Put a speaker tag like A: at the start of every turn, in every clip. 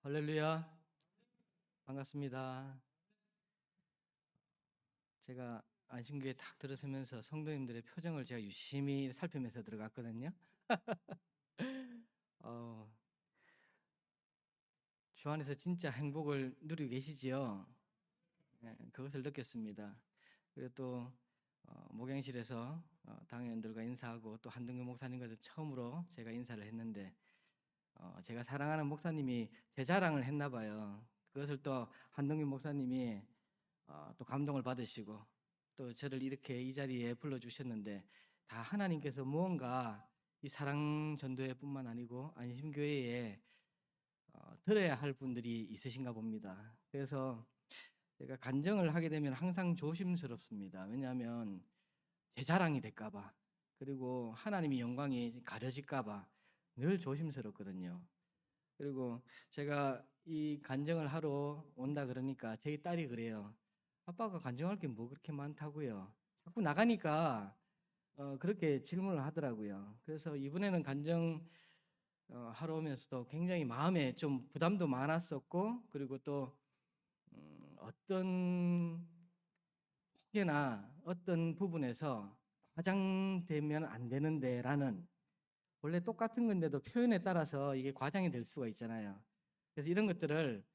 A: 할렐루야. 반갑습니다. 제가 안심교에 딱 들어서면서 성도님들의 표정을 제가 유심히 살피면서 들어갔거든요. 어, 주 안에서 진짜 행복을 누리고 계시지요? 네, 그것을 느꼈습니다. 그리고 또 목양실에서 당회원들과 인사하고 또 한동규 목사님과도 처음으로 제가 인사를 했는데 제가 사랑하는 목사님이 제 자랑을 했나 봐요. 그것을 또 한동규 목사님이 또 감동을 받으시고 또 저를 이렇게 이 자리에 불러주셨는데 다 하나님께서 무언가 이 사랑 전도회뿐만 아니고 안심교회에 들어야 할 분들이 있으신가 봅니다. 그래서 제가 간증을 하게 되면 항상 조심스럽습니다. 왜냐하면 제 자랑이 될까봐, 그리고 하나님의 영광이 가려질까봐 늘 조심스럽거든요. 그리고 제가 이 간증을 하러 온다 그러니까 저희 딸이 그래요. 아빠가 간증할 게 뭐 그렇게 많다고요. 자꾸 나가니까 그렇게 질문을 하더라고요. 그래서 이번에는 간증 하러 오면서도 굉장히 마음에 좀 부담도 많았었고, 그리고 또 어떤 혹여나 어떤 부분에서 과장되면 안 되는데라는, 원래 똑같은 건데도 표현에 따라서 이게 과장이 될 수가 있잖아요. 그래서 이런 것들을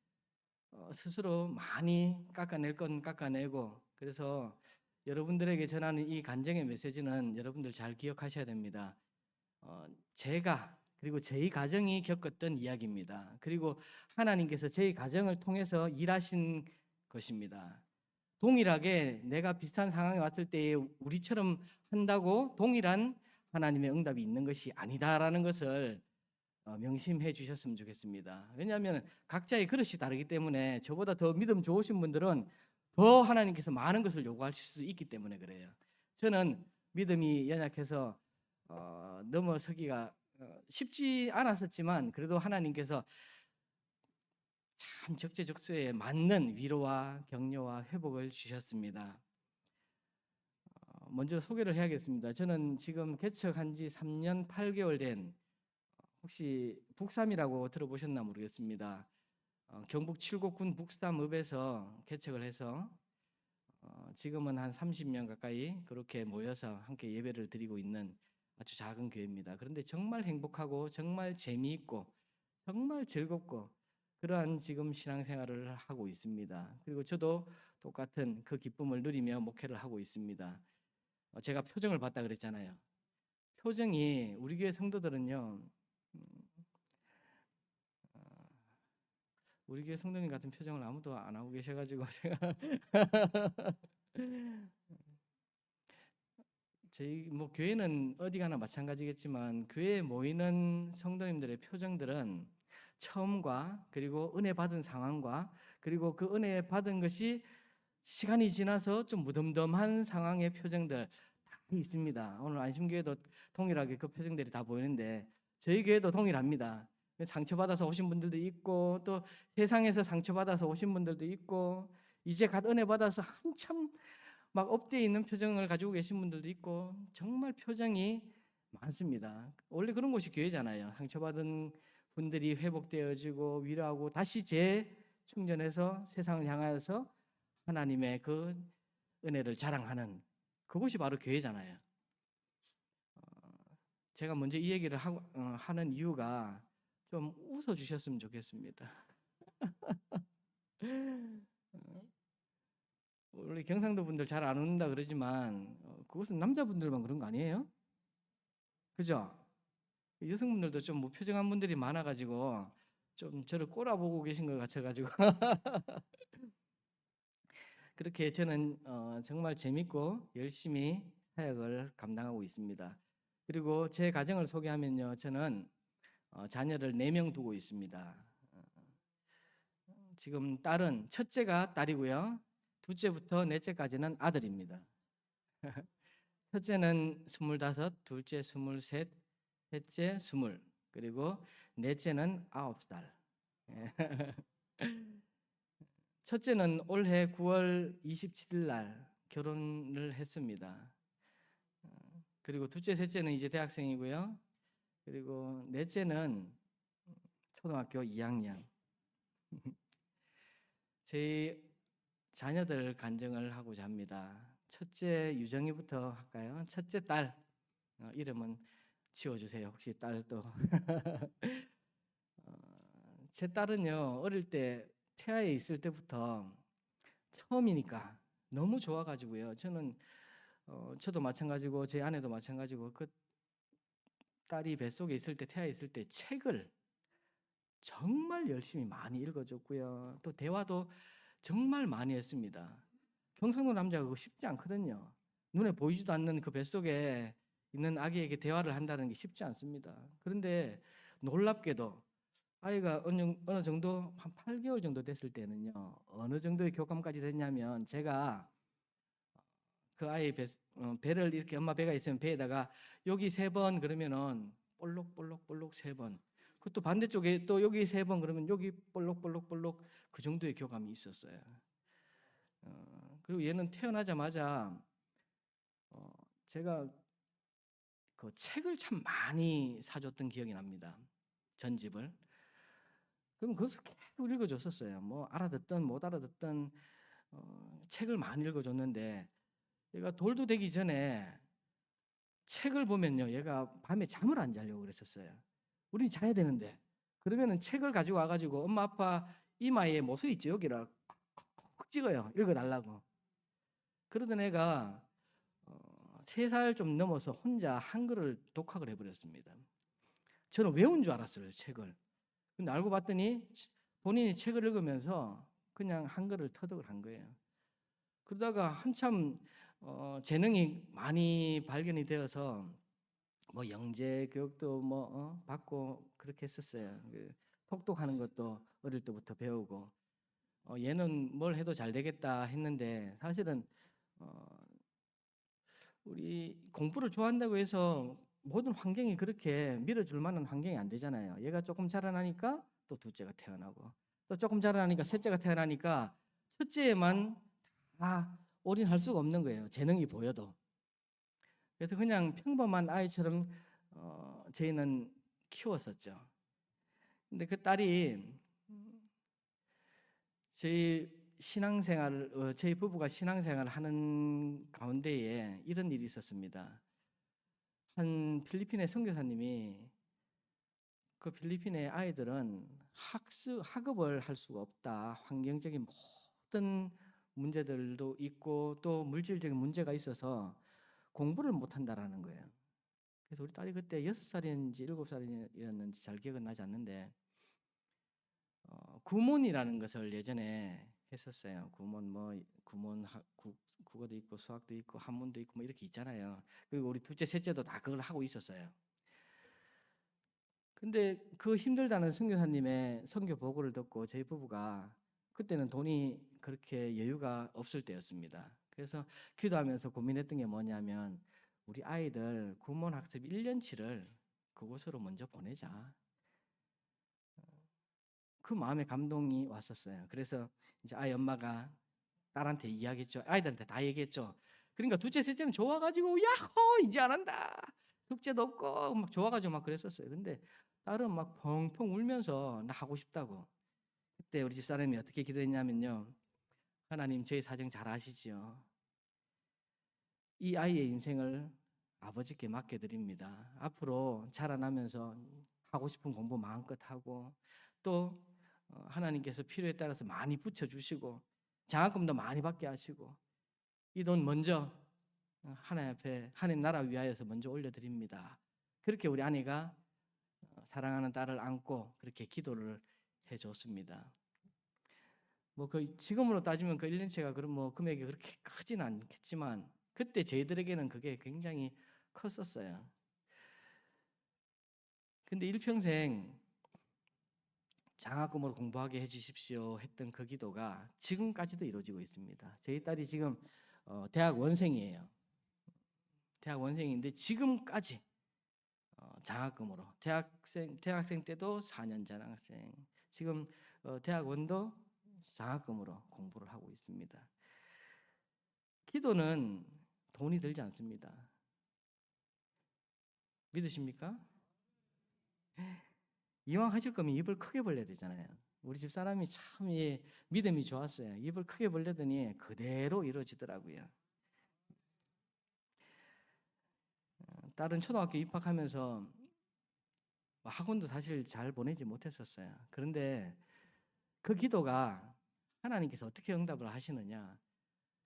A: 스스로 많이 깎아낼 건 깎아내고, 그래서 여러분들에게 전하는 이 간증의 메시지는 여러분들 잘 기억하셔야 됩니다. 제가 그리고 저희 가정이 겪었던 이야기입니다. 그리고 하나님께서 저희 가정을 통해서 일하신 것입니다. 동일하게 내가 비슷한 상황에 왔을 때에 우리처럼 한다고 동일한 하나님의 응답이 있는 것이 아니다라는 것을 명심해 주셨으면 좋겠습니다. 왜냐하면 각자의 그릇이 다르기 때문에 저보다 더 믿음 좋으신 분들은 더 하나님께서 많은 것을 요구하실 수 있기 때문에 그래요. 저는 믿음이 연약해서 넘어서기가 쉽지 않았었지만, 그래도 하나님께서 참 적재적소에 맞는 위로와 격려와 회복을 주셨습니다. 먼저 소개를 해야겠습니다. 저는 지금 개척한 지 3년 8개월 된, 혹시 북삼이라고 들어보셨나 모르겠습니다. 경북 칠곡군 북삼읍에서 개척을 해서 지금은 한 30명 가까이 그렇게 모여서 함께 예배를 드리고 있는 아주 작은 교회입니다. 그런데 정말 행복하고 정말 재미있고 정말 즐겁고 그러한 지금 신앙생활을 하고 있습니다. 그리고 저도 똑같은 그 기쁨을 누리며 목회를 하고 있습니다. 제가 표정을 봤다 그랬잖아요. 표정이 우리 교회 성도들은요, 우리 교회 성도님 같은 표정을 아무도 안 하고 계셔가지고 제가 저희 뭐 교회는 어디 가나 마찬가지겠지만 교회에 모이는 성도님들의 표정들은 처음과 그리고 은혜 받은 상황과 그리고 그 은혜 받은 것이 시간이 지나서 좀 무덤덤한 상황의 표정들 다 있습니다. 오늘 안심교회도 동일하게 그 표정들이 다 보이는데 저희 교회도 동일합니다. 상처받아서 오신 분들도 있고 또 세상에서 상처받아서 오신 분들도 있고 이제 갓 은혜 받아서 한참 막 업되어 있는 표정을 가지고 계신 분들도 있고 정말 표정이 많습니다. 원래 그런 곳이 교회잖아요. 상처받은 분들이 회복되어지고 위로하고 다시 재충전해서 세상을 향하여서 하나님의 그 은혜를 자랑하는 그곳이 바로 교회잖아요. 제가 먼저 이 얘기를 하는 이유가 좀 웃어주셨으면 좋겠습니다. 원래 경상도 분들 잘 안 웃는다 그러지만 그것은 남자분들만 그런 거 아니에요? 그죠? 여성분들도 좀 무표정한 분들이 많아가지고 좀 저를 꼬라보고 계신 것 같아가지고 그렇게 저는 정말 재밌고 열심히 사역을 감당하고 있습니다. 그리고 제 가정을 소개하면요, 저는 자녀를 4명 두고 있습니다. 지금 딸은 첫째가 딸이고요, 둘째부터 넷째까지는 아들입니다. 첫째는 25, 둘째 23, 셋째 20, 그리고 넷째는 9살. 첫째는 올해 9월 27일 날 결혼을 했습니다. 그리고 둘째, 셋째는 이제 대학생이고요. 그리고 넷째는 초등학교 2학년. 저희 자녀들 간증을 하고자 합니다. 첫째 유정이부터 할까요? 첫째 딸 이름은 지워주세요. 혹시 딸도 제 딸은요 어릴 때 태아에 있을 때부터 처음이니까 너무 좋아가지고요. 저도 마찬가지고 제 아내도 마찬가지고 그 딸이 뱃속에 있을 때 태아에 있을 때 책을 정말 열심히 많이 읽어줬고요. 또 대화도 정말 많이 했습니다. 경상도 남자가 그거 쉽지 않거든요. 눈에 보이지도 않는 그 뱃속에 있는 아기에게 대화를 한다는 게 쉽지 않습니다. 그런데 놀랍게도 아이가 어느 정도 한 8개월 정도 됐을 때는요. 어느 정도의 교감까지 됐냐면 제가 그 아이 배를 이렇게 엄마 배가 있으면 배에다가 여기 3번 그러면은 볼록볼록볼록 3번. 그것도 반대쪽에 또 여기 3번 그러면 여기 볼록볼록볼록 그 정도의 교감이 있었어요. 그리고 얘는 태어나자마자 어, 제가 그 책을 참 많이 사줬던 기억이 납니다. 전집을. 그럼 그것을 계속 읽어줬었어요. 뭐 알아듣든 못 알아듣든 책을 많이 읽어줬는데 얘가 돌도 되기 전에 책을 보면요, 얘가 밤에 잠을 안 자려고 그랬었어요. 우린 자야 되는데 그러면은 책을 가지고 와가지고 엄마 아빠 이마에 못써 있죠 여기를 콕콕콕 찍어요. 읽어달라고. 그러던 애가 3살 좀 넘어서 혼자 한글을 독학을 해버렸습니다. 저는 외운 줄 알았어요, 책을. 근데 알고 봤더니 본인이 책을 읽으면서 그냥 한글을 터득을 한 거예요. 그러다가 한참 재능이 많이 발견이 되어서 뭐 영재 교육도 받고 그렇게 했었어요. 독독하는 것도 어릴 때부터 배우고 얘는 뭘 해도 잘 되겠다 했는데 사실은 어, 우리 공부를 좋아한다고 해서 모든 환경이 그렇게 밀어줄 만한 환경이 안 되잖아요. 얘가 조금 자라나니까 또 둘째가 태어나고 또 조금 자라나니까 셋째가 태어나니까 첫째에만 다 올인할 수가 없는 거예요. 재능이 보여도. 그래서 그냥 평범한 아이처럼 저희는 키웠었죠. 근데 그 딸이 저희 부부가 신앙생활을 하는 가운데에 이런 일이 있었습니다. 한 필리핀의 선교사님이 그 필리핀의 아이들은 학업을 할 수가 없다. 환경적인 모든 문제들도 있고 또 물질적인 문제가 있어서 공부를 못 한다라는 거예요. 그래서 우리 딸이 그때 6살인지 7살이었는지 잘 기억은 나지 않는데 구몬이라는 것을 예전에 했었어요. 국어도 있고 수학도 있고 한문도 있고 뭐 이렇게 있잖아요. 그리고 우리 둘째, 셋째도 다 그걸 하고 있었어요. 근데 그 힘들다는 선교사님의 선교 보고를 듣고 저희 부부가 그때는 돈이 그렇게 여유가 없을 때였습니다. 그래서 기도하면서 고민했던 게 뭐냐면 우리 아이들 구몬 학습 1년치를 그곳으로 먼저 보내자. 그 마음에 감동이 왔었어요. 그래서 이제 아이 엄마가 딸한테 이야기했죠. 아이들한테 다 얘기했죠. 그러니까 둘째, 셋째는 좋아가지고 야호 이제 안 한다. 숙제도 없고 막 좋아가지고 막 그랬었어요. 근데 딸은 막 펑펑 울면서 나 하고 싶다고. 그때 우리 집사람이 어떻게 기도했냐면요. 하나님 저희 사정 잘 아시지요. 이 아이의 인생을 아버지께 맡겨드립니다. 앞으로 자라나면서 하고 싶은 공부 마음껏 하고 또 하나님께서 필요에 따라서 많이 붙여주시고 장학금도 많이 받게 하시고 이 돈 먼저 하나님 앞에 하나님 나라 위하여서 먼저 올려드립니다. 그렇게 우리 아내가 사랑하는 딸을 안고 그렇게 기도를 해줬습니다. 뭐 그 지금으로 따지면 그 1년치가 그럼 뭐 금액이 그렇게 크지는 않겠지만 그때 저희들에게는 그게 굉장히 컸었어요. 근데 일평생 장학금으로 공부하게 해주십시오 했던 그 기도가 지금까지도 이루어지고 있습니다. 저희 딸이 지금 대학 원생이에요. 대학 원생인데 지금까지 장학금으로 대학생 때도 4년 장학생 지금 대학원도 장학금으로 공부를 하고 있습니다. 기도는 돈이 들지 않습니다. 믿으십니까? 이왕 하실 거면 입을 크게 벌려야 되잖아요. 우리 집사람이 참 믿음이 좋았어요. 입을 크게 벌리더니 그대로 이루어지더라고요. 딸은 초등학교 입학하면서 학원도 사실 잘 보내지 못했었어요. 그런데 그 기도가 하나님께서 어떻게 응답을 하시느냐.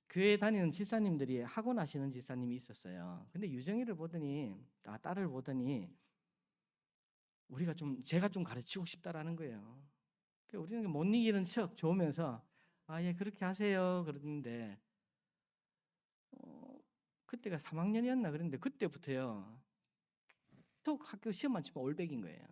A: 교회 다니는 집사님들이 학원 하시는 집사님이 있었어요. 근데 유정이를 보더니, 딸을 보더니 제가 좀 가르치고 싶다라는 거예요. 우리는 못 이기는 척 좋으면서 예, 그렇게 하세요. 그러는데 그때가 3학년이었나 그랬는데 그때부터요. 또 학교 시험만 치면 올백인 거예요.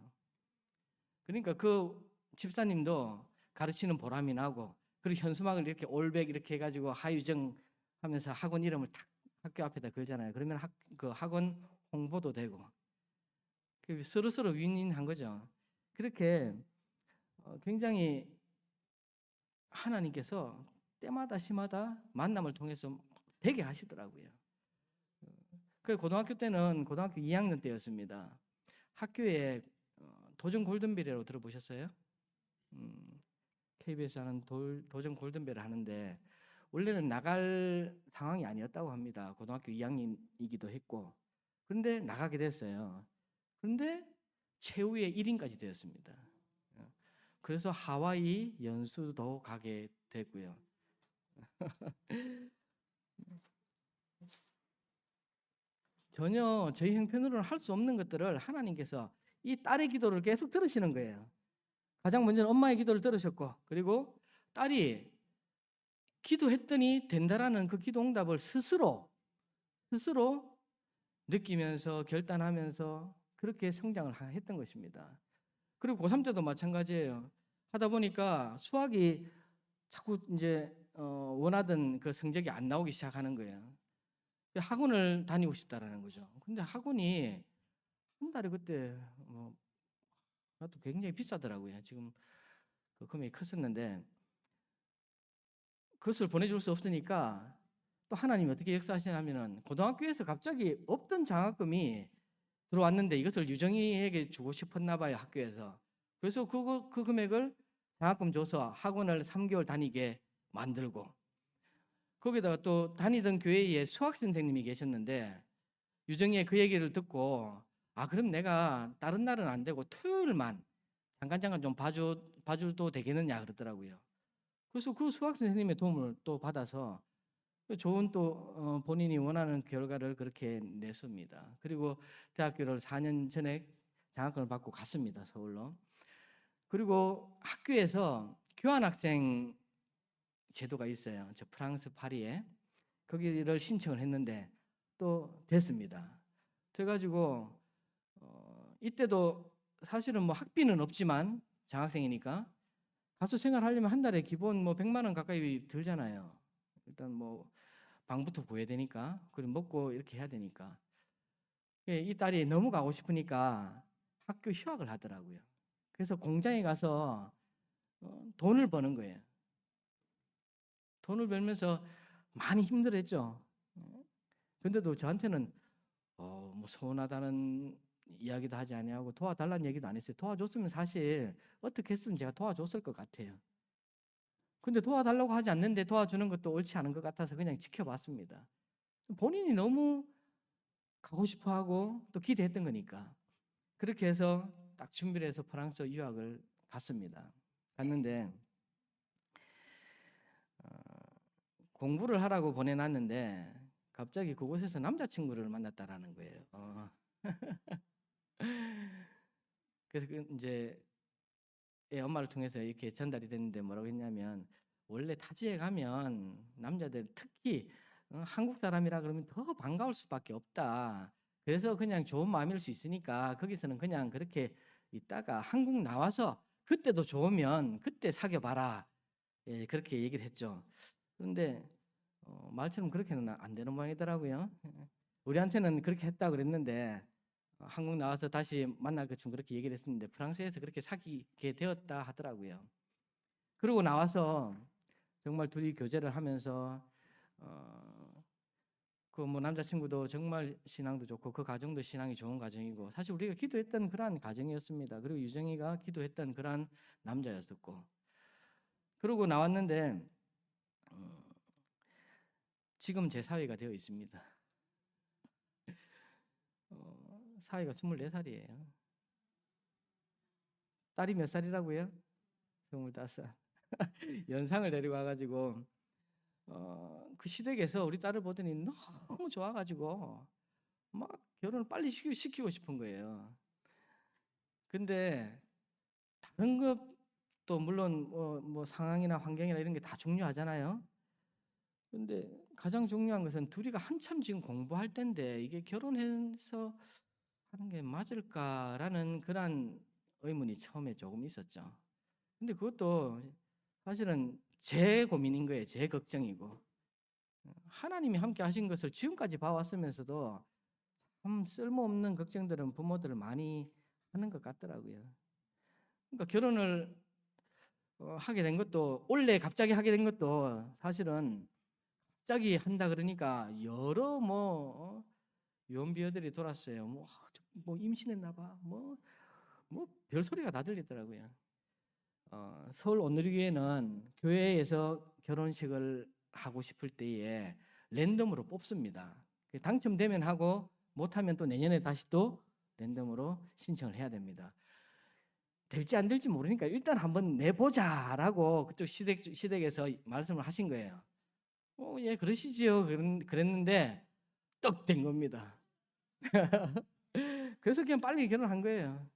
A: 그러니까 그 집사님도 가르치는 보람이 나고, 그리고 현수막을 이렇게 올백 이렇게 해가지고 하유정 하면서 학원 이름을 탁 학교 앞에다 걸잖아요. 그러면 그 학원 홍보도 되고 서로서로 윈윈한 거죠. 그렇게 굉장히 하나님께서 때마다 시마다 만남을 통해서 되게 하시더라고요. 그 고등학교 때는 고등학교 2학년 때였습니다. 학교에 도전 골든벨이라고 들어보셨어요? KBS 하는 도전 골든벨을 하는데 원래는 나갈 상황이 아니었다고 합니다. 고등학교 2학년이기도 했고. 그런데 나가게 됐어요. 그런데 최후의 1인까지 되었습니다. 그래서 하와이 연수도 가게 됐고요. 전혀 저희 형편으로는 할 수 없는 것들을 하나님께서 이 딸의 기도를 계속 들으시는 거예요. 가장 먼저는 엄마의 기도를 들으셨고, 그리고 딸이 기도했더니 된다라는 그 기도 응답을 스스로 느끼면서 결단하면서 그렇게 성장을 했던 것입니다. 그리고 고3 때도 마찬가지예요. 하다 보니까 수학이 자꾸 이제 원하던 그 성적이 안 나오기 시작하는 거예요. 학원을 다니고 싶다라는 거죠. 근데 학원이 한 달에 그때 나도 굉장히 비싸더라고요. 지금 그 금액이 컸었는데 그것을 보내줄 수 없으니까 또 하나님이 어떻게 역사하시냐면은 고등학교에서 갑자기 없던 장학금이 들어왔는데 이것을 유정이에게 주고 싶었나 봐요, 학교에서. 그래서 그 금액을 장학금 줘서 학원을 3개월 다니게 만들고, 거기다가 또 다니던 교회에 수학 선생님이 계셨는데 유정이의 그 얘기를 듣고 그럼 내가 다른 날은 안 되고 토요일만 잠깐 좀 봐줘도 되겠느냐 그러더라고요. 그래서 그 수학 선생님의 도움을 또 받아서 좋은 또 본인이 원하는 결과를 그렇게 냈습니다. 그리고 대학교를 4년 전에 장학금을 받고 갔습니다. 서울로. 그리고 학교에서 교환학생 제도가 있어요. 저 프랑스 파리에. 거기를 신청을 했는데 또 됐습니다. 돼가지고 이때도 사실은 뭐 학비는 없지만 장학생이니까 가서 생활하려면 한 달에 기본 뭐 100만 원 가까이 들잖아요. 일단 뭐 방부터 구해야 되니까, 그리고 먹고 이렇게 해야 되니까. 이 딸이 너무 가고 싶으니까 학교 휴학을 하더라고요. 그래서 공장에 가서 돈을 버는 거예요. 돈을 벌면서 많이 힘들었죠. 근데도 저한테는 뭐 서운하다는 이야기도 하지 아니하고 도와달라는 얘기도 안 했어요. 도와줬으면 사실 어떻게 했으면 제가 도와줬을 것 같아요. 근데 도와달라고 하지 않는데 도와주는 것도 옳지 않은 것 같아서 그냥 지켜봤습니다. 본인이 너무 가고 싶어하고 또 기대했던 거니까. 그렇게 해서 딱 준비를 해서 프랑스 유학을 갔습니다. 갔는데 공부를 하라고 보내놨는데 갑자기 그곳에서 남자친구를 만났다라는 거예요. 그래서 이제 애 엄마를 통해서 이렇게 전달이 됐는데 뭐라고 했냐면, 원래 타지에 가면 남자들 특히 한국 사람이라 그러면 더 반가울 수밖에 없다. 그래서 그냥 좋은 마음일 수 있으니까 거기서는 그냥 그렇게 있다가 한국 나와서 그때도 좋으면 그때 사귀어 봐라. 예, 그렇게 얘기를 했죠. 그런데 말처럼 그렇게는 안 되는 모양이더라고요. 우리한테는 그렇게 했다 그랬는데 한국 나와서 다시 만날 것처럼 그렇게 얘기를 했었는데 프랑스에서 그렇게 사귀게 되었다 하더라고요. 그러고 나와서 정말 둘이 교제를 하면서 그 뭐 남자친구도 정말 신앙도 좋고 그 가정도 신앙이 좋은 가정이고 사실 우리가 기도했던 그러한 가정이었습니다. 그리고 유정이가 기도했던 그러한 남자였었고 그러고 나왔는데 지금 제 사위가 되어 있습니다. 사위가 24살이에요. 딸이 몇 살이라고요? 25. 연상을 데리고 와가지고 그 시댁에서 우리 딸을 보더니 너무 좋아가지고 막 결혼을 빨리 시키고 싶은 거예요. 근데 다른 것도 물론 뭐 상황이나 환경이나 이런 게 다 중요하잖아요. 근데 가장 중요한 것은 둘이가 한참 지금 공부할 때인데 이게 결혼해서 하는 게 맞을까라는 그런 의문이 처음에 조금 있었죠. 근데 그것도 사실은 제 고민인 거예요. 제 걱정이고. 하나님이 함께 하신 것을 지금까지 봐왔으면서도 참 쓸모없는 걱정들은 부모들을 많이 하는 것 같더라고요. 그러니까 결혼을 하게 된 것도 원래 갑자기 하게 된 것도 사실은 갑자기 한다 그러니까 여러 유언비어들이 돌았어요. 뭐 임신했나 봐. 뭐 별소리가 다 들리더라고요. 서울 온누리교회는 교회에서 결혼식을 하고 싶을 때에 랜덤으로 뽑습니다. 당첨되면 하고 못하면 또 내년에 다시 또 랜덤으로 신청을 해야 됩니다. 될지 안 될지 모르니까 일단 한번 내보자라고 그쪽 시댁에서 말씀을 하신 거예요. 예, 그러시지요. 그랬는데 떡 된 겁니다. 그래서 그냥 빨리 결혼한 거예요.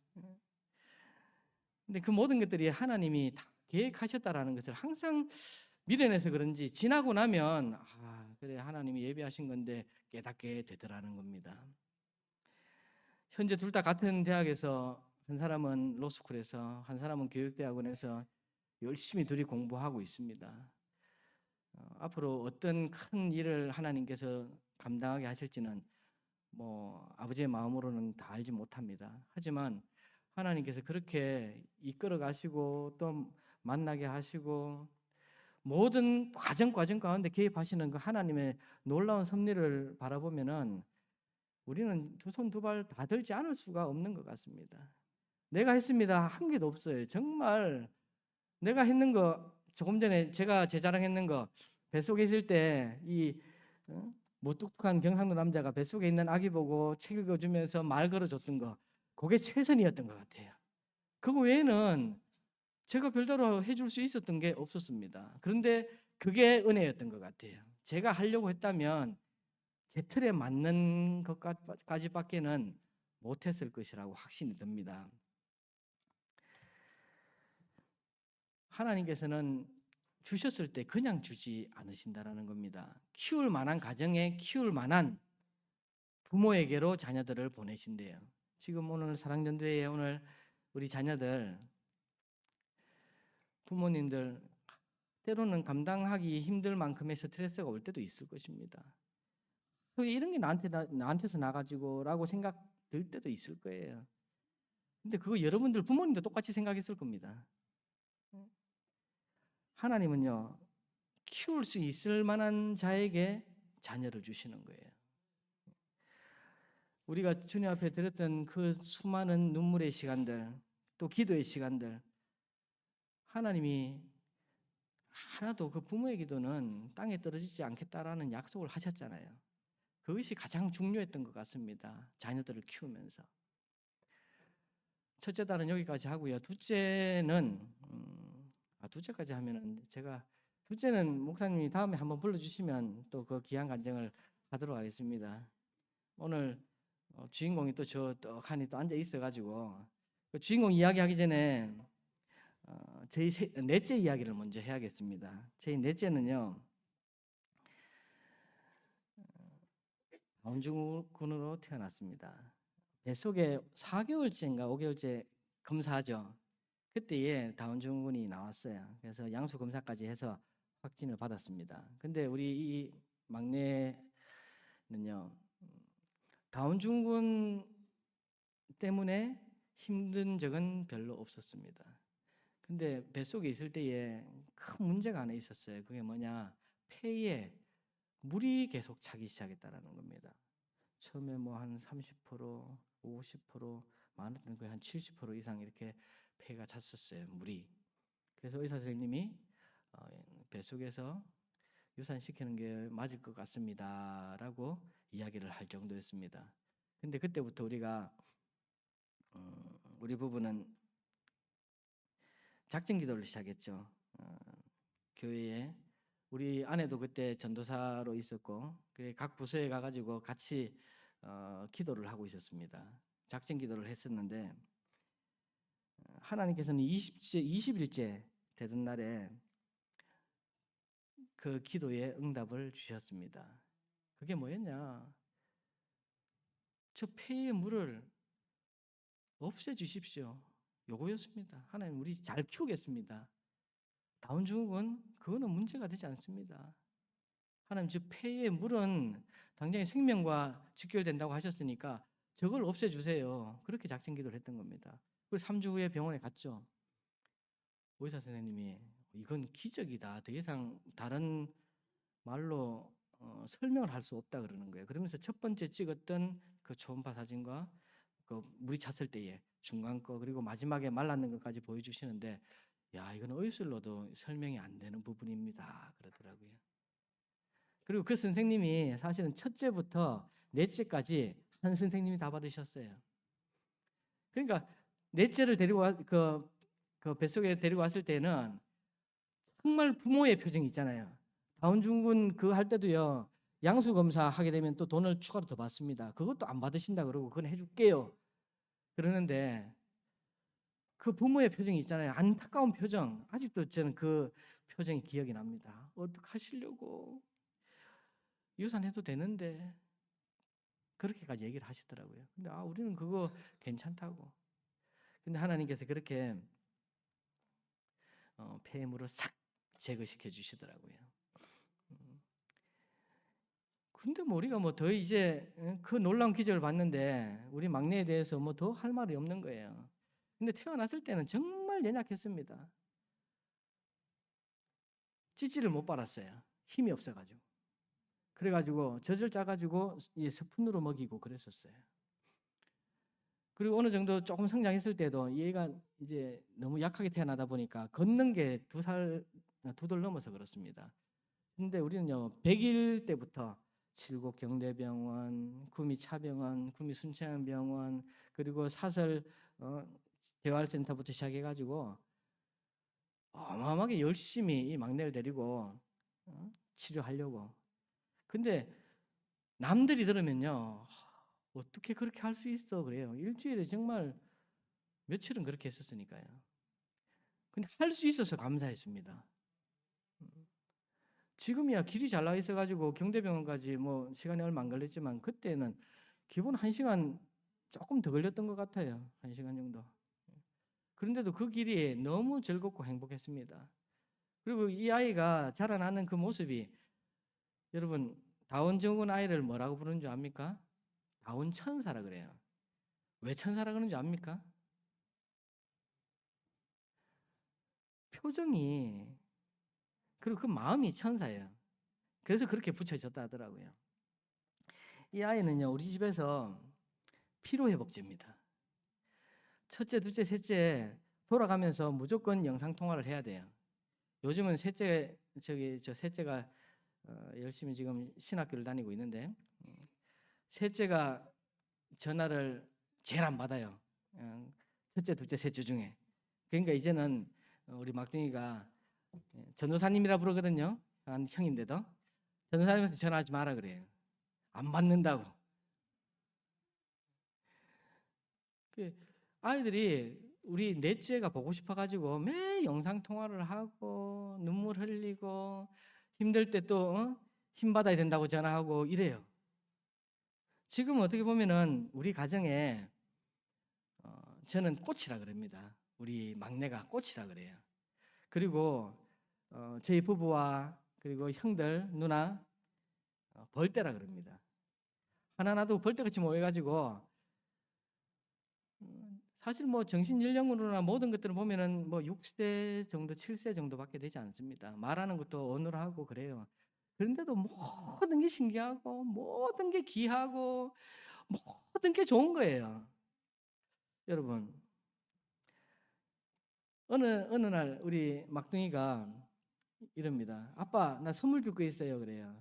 A: 근데 그 모든 것들이 하나님이 다 계획하셨다라는 것을 항상 미련해서 그런지 지나고 나면 그래 하나님이 예비하신 건데 깨닫게 되더라는 겁니다. 현재 둘 다 같은 대학에서 한 사람은 로스쿨에서 한 사람은 교육대학원에서 열심히 둘이 공부하고 있습니다. 앞으로 어떤 큰 일을 하나님께서 감당하게 하실지는 뭐 아버지의 마음으로는 다 알지 못합니다. 하지만 하나님께서 그렇게 이끌어 가시고 또 만나게 하시고 모든 과정 가운데 개입하시는 그 하나님의 놀라운 섭리를 바라보면은 우리는 두 손 두 발 다 들지 않을 수가 없는 것 같습니다. 내가 했습니다. 한 개도 없어요. 정말 내가 했는 거 조금 전에 제가 제 자랑했는 거 뱃속에 있을 때이 무뚝뚝한 경상도 남자가 뱃속에 있는 아기 보고 책 읽어주면서 말 걸어줬던 거 그게 최선이었던 것 같아요. 그거 외에는 제가 별다로 해줄 수 있었던 게 없었습니다. 그런데 그게 은혜였던 것 같아요. 제가 하려고 했다면 제 틀에 맞는 것까지밖에는 못했을 것이라고 확신이 듭니다. 하나님께서는 주셨을 때 그냥 주지 않으신다라는 겁니다. 키울 만한 가정에 키울 만한 부모에게로 자녀들을 보내신대요. 지금 오늘 사랑전도회에 오늘 우리 자녀들 부모님들 때로는 감당하기 힘들 만큼의 스트레스가 올 때도 있을 것입니다. 이런 게 나한테서 나가지고라고 생각 들 때도 있을 거예요. 근데 그거 여러분들 부모님도 똑같이 생각했을 겁니다. 하나님은요 키울 수 있을 만한 자에게 자녀를 주시는 거예요. 우리가 주님 앞에 드렸던 그 수많은 눈물의 시간들, 또 기도의 시간들, 하나님이 하나도 그 부모의 기도는 땅에 떨어지지 않겠다라는 약속을 하셨잖아요. 그것이 가장 중요했던 것 같습니다. 자녀들을 키우면서. 첫째 딸은 여기까지 하고요. 둘째까지 하면은 둘째는 목사님이 다음에 한번 불러주시면 또 그 귀한 간증을 하도록 하겠습니다. 오늘 주인공이 또 저 떡하니 또 앉아 있어가지고 그 주인공 이야기하기 전에 저희 넷째 이야기를 먼저 해야겠습니다. 저희 넷째는요 다운증후군으로 태어났습니다. 뱃속에 4개월째인가 5개월째 검사하죠. 그때에 다운증후군이 나왔어요. 그래서 양수 검사까지 해서 확진을 받았습니다. 근데 우리 이 막내는요 다운증후군 때문에 힘든 적은 별로 없었습니다. 근데 뱃속에 있을 때에 큰 문제가 하나 있었어요. 그게 뭐냐? 폐에 물이 계속 차기 시작했다라는 겁니다. 처음에 뭐 한 30%, 50%, 많을 때는 거의 한 70% 이상 이렇게 폐가 찼었어요, 물이. 그래서 의사 선생님이 뱃속에서 유산시키는 게 맞을 것 같습니다라고 이야기를 할 정도였습니다. 근데 그때부터 우리 부부는 작정 기도를 시작했죠. 교회에 우리 아내도 그때 전도사로 있었고 각 부서에 가가지고 같이 기도를 하고 있었습니다. 작정 기도를 했었는데 하나님께서는 20일째 되던 날에 그 기도에 응답을 주셨습니다. 그게 뭐였냐? 저 폐의 물을 없애주십시오. 요거였습니다. 하나님 우리 잘 키우겠습니다. 다운증후군 그거는 문제가 되지 않습니다. 하나님 저 폐의 물은 당장에 생명과 직결된다고 하셨으니까 저걸 없애주세요. 그렇게 작정기도를 했던 겁니다. 그리고 3주 후에 병원에 갔죠. 의사 선생님이 이건 기적이다. 더 이상 다른 말로 설명을 할 수 없다 그러는 거예요. 그러면서 첫 번째 찍었던 그 초음파 사진과 그 물이 찼을 때의 중간 거 그리고 마지막에 말랐는 것까지 보여주시는데 야 이건 의술로도 설명이 안 되는 부분입니다. 그러더라고요. 그리고 그 선생님이 사실은 첫째부터 넷째까지 한 선생님이 다 받으셨어요. 그러니까 넷째를 데리고 그 뱃속에 데리고 왔을 때는 정말 부모의 표정이 있잖아요. 다운증후군 그거 할 때도요. 양수 검사 하게 되면 또 돈을 추가로 더 받습니다. 그것도 안 받으신다 그러고 그건 해줄게요. 그러는데 그 부모의 표정이 있잖아요. 안타까운 표정. 아직도 저는 그 표정이 기억이 납니다. 어떡하시려고. 유산해도 되는데 그렇게까지 얘기를 하시더라고요. 근데 우리는 그거 괜찮다고. 근데 하나님께서 그렇게 폐물을 싹 제거시켜 주시더라고요. 근데 뭐 우리가 뭐 더 이제 그 놀라운 기적을 봤는데 우리 막내에 대해서 뭐 더 할 말이 없는 거예요. 근데 태어났을 때는 정말 연약했습니다. 찌찌를 못 빨았어요. 힘이 없어가지고. 그래가지고 젖을 짜가지고 스푼으로 먹이고 그랬었어요. 그리고 어느 정도 조금 성장했을 때도 얘가 이제 너무 약하게 태어나다 보니까 걷는 게 2돌 넘어서 그렇습니다. 근데 우리는요 100일 때부터 칠곡 경대병원, 구미 차병원, 구미 순천병원 그리고 사설 재활센터부터 시작해가지고 어마어마하게 열심히 이 막내를 데리고 치료하려고. 근데 남들이 들으면요 어떻게 그렇게 할 수 있어 그래요. 일주일에 정말 며칠은 그렇게 했었으니까요. 근데 할 수 있어서 감사했습니다. 지금이야 길이 잘 나와 있어가지고 경대병원까지 뭐 시간이 얼마 안 걸렸지만 그때는 기본 1시간 조금 더 걸렸던 것 같아요. 1시간 정도. 그런데도 그 길이 너무 즐겁고 행복했습니다. 그리고 이 아이가 자라나는 그 모습이 여러분 다운증후군 아이를 뭐라고 부르는 줄 압니까? 다운 천사라 그래요. 왜 천사라 그러는 줄 압니까? 표정이 그리고 그 마음이 천사예요. 그래서 그렇게 붙여졌다 하더라고요. 이 아이는요 우리 집에서 피로회복제입니다. 첫째, 둘째, 셋째 돌아가면서 무조건 영상 통화를 해야 돼요. 요즘은 저 셋째가 열심히 지금 신학교를 다니고 있는데 셋째가 전화를 제일 안 받아요. 첫째, 둘째, 셋째 중에. 그러니까 이제는 우리 막둥이가 전도사님이라 부르거든요. 한 형인데도 전도사님한테 전화하지 마라 그래요. 안 받는다고. 그 아이들이 우리 넷째가 보고 싶어가지고 매일 영상 통화를 하고 눈물 흘리고 힘들 때 또 힘 받아야 된다고 전화하고 이래요. 지금 어떻게 보면은 우리 가정에 저는 꽃이라 그럽니다. 우리 막내가 꽃이라 그래요. 그리고 저희 부부와 그리고 형들 누나 벌떼라 그럽니다. 하나나도 벌떼같이 모여가지고 사실 뭐 정신 연령으로나 모든 것들을 보면은 뭐 6세 정도, 7세 정도밖에 되지 않습니다. 말하는 것도 언어로 하고 그래요. 그런데도 모든 게 신기하고 모든 게 귀하고 모든 게 좋은 거예요. 여러분, 어느 날 우리 막둥이가 이럽니다. 아빠, 나 선물 줄 거 있어요. 그래요.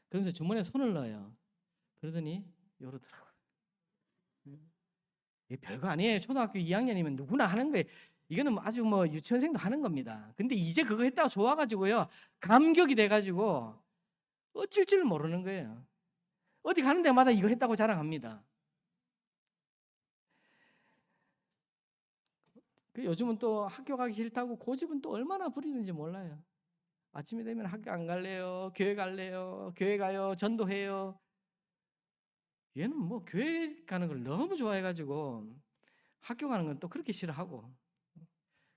A: 그러면서 주머니에 손을 넣어요. 그러더니 이러더라고요. 이게 별거 아니에요. 초등학교 2학년이면 누구나 하는 거예요. 이거는 아주 뭐 유치원생도 하는 겁니다. 근데 이제 그거 했다가 좋아가지고요. 감격이 돼가지고 어쩔 줄 모르는 거예요. 어디 가는 데마다 이거 했다고 자랑합니다. 그 요즘은 또 학교 가기 싫다고 고집은 또 얼마나 부리는지 몰라요. 아침이 되면 학교 안 갈래요. 교회 갈래요. 교회 가요. 전도해요. 얘는 뭐 교회 가는 걸 너무 좋아해가지고 학교 가는 건 또 그렇게 싫어하고.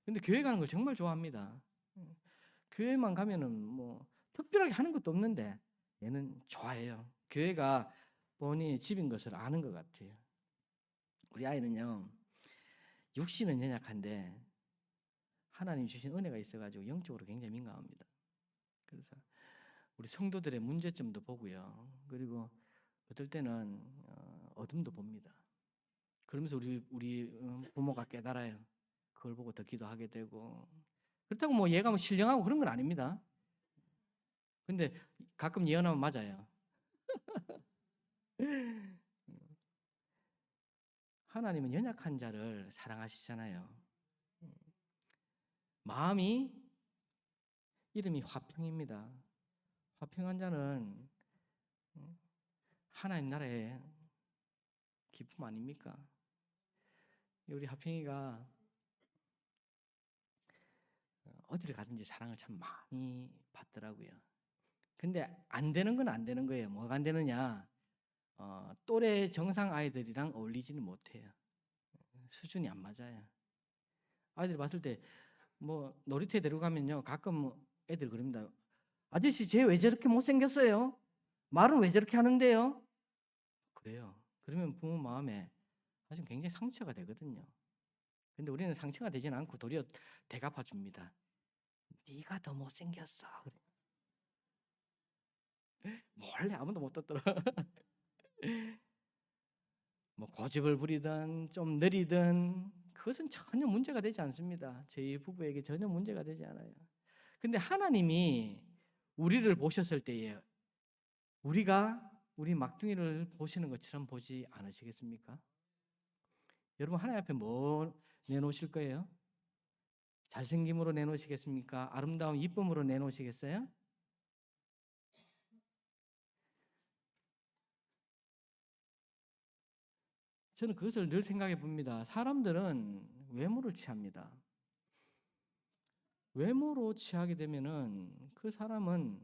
A: 근데 교회 가는 걸 정말 좋아합니다. 교회만 가면은 뭐 특별하게 하는 것도 없는데 얘는 좋아해요. 교회가 본인의 집인 것을 아는 것 같아요. 우리 아이는요, 육신은 연약한데 하나님 주신 은혜가 있어가지고 영적으로 굉장히 민감합니다. 그래서 우리 성도들의 문제점도 보고요. 그리고 어떨 때는 어둠도 봅니다. 그러면서 우리 부모가 깨달아요. 그걸 보고 더 기도하게 되고. 그렇다고 뭐 얘가 뭐 신령하고 그런 건 아닙니다. 근데 가끔 예언하면 맞아요. 하나님은 연약한 자를 사랑하시잖아요. 마음이 이름이 화평입니다. 화평한 자는 하나님 나라의 기쁨 아닙니까? 우리 화평이가 어디를 가든지 사랑을 참 많이 받더라고요. 근데 안 되는 건 안 되는 거예요. 뭐가 안 되느냐? 또래 정상 아이들이랑 어울리지는 못해요. 수준이 안 맞아요. 아이들이 봤을 때 뭐 놀이터에 데려가면요, 가끔 애들 그럽니다. 아저씨 쟤 왜 저렇게 못생겼어요? 말은 왜 저렇게 하는데요? 그래요. 그러면 부모 마음에 사실 굉장히 상처가 되거든요. 근데 우리는 상처가 되지는 않고 도리어 대갚아 줍니다. 네가 더 못생겼어. 몰래 아무도 못 듣더라. 뭐 고집을 부리든 좀 느리든 그것은 전혀 문제가 되지 않습니다. 저희 부부에게 전혀 문제가 되지 않아요. 근데 하나님이 우리를 보셨을 때에 우리가 우리 막둥이를 보시는 것처럼 보지 않으시겠습니까? 여러분 하나님 앞에 뭐 내놓으실 거예요? 잘생김으로 내놓으시겠습니까? 아름다운 이쁨으로 내놓으시겠어요? 저는 그것을 늘 생각해 봅니다. 사람들은 외모를 취합니다. 외모로 취하게 되면은 그 사람은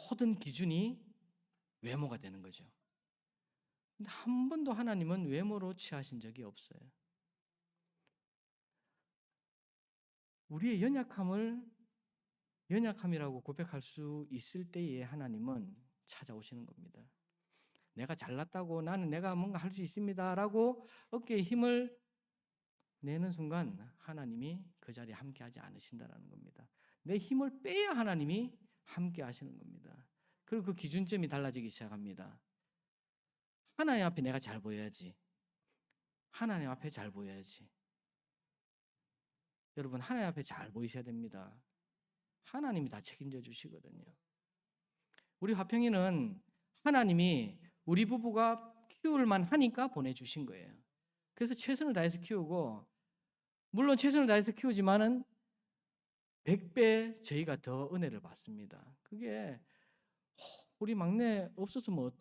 A: 모든 기준이 외모가 되는 거죠. 근데 한 번도 하나님은 외모로 취하신 적이 없어요. 우리의 연약함이라고 고백할 수 있을 때에 하나님은 찾아오시는 겁니다. 내가 잘났다고 나는 내가 뭔가 할 수 있습니다라고 어깨에 힘을 내는 순간 하나님이 그 자리에 함께하지 않으신다라는 겁니다. 내 힘을 빼야 하나님이 함께하시는 겁니다. 그리고 그 기준점이 달라지기 시작합니다. 하나님 앞에 내가 잘 보여야지. 하나님 앞에 잘 보여야지. 여러분 하나님 앞에 잘 보이셔야 됩니다. 하나님이 다 책임져 주시거든요. 우리 화평이는 하나님이 우리 부부가 키울 만하니까 보내주신 거예요. 그래서 최선을 다해서 키우고 물론 최선을 다해서 키우지만은 100배 저희가 더 은혜를 받습니다. 그게 우리 막내 없었으면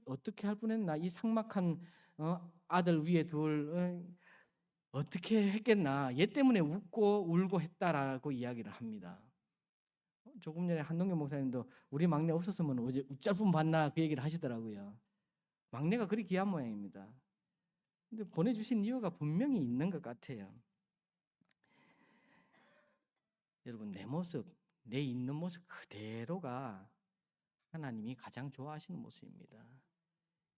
A: 어떻게 할 뻔했나 이 삭막한 아들 위에 둘 어떻게 했겠나 얘 때문에 웃고 울고 했다라고 이야기를 합니다. 조금 전에 한동규 목사님도 우리 막내 없었으면 어제 웃짤뿐 봤나 그 얘기를 하시더라고요. 막내가 그리 귀한 모양입니다. 근데 보내주신 이유가 분명히 있는 것 같아요. 여러분 내 모습, 내 있는 모습 그대로가 하나님이 가장 좋아하시는 모습입니다.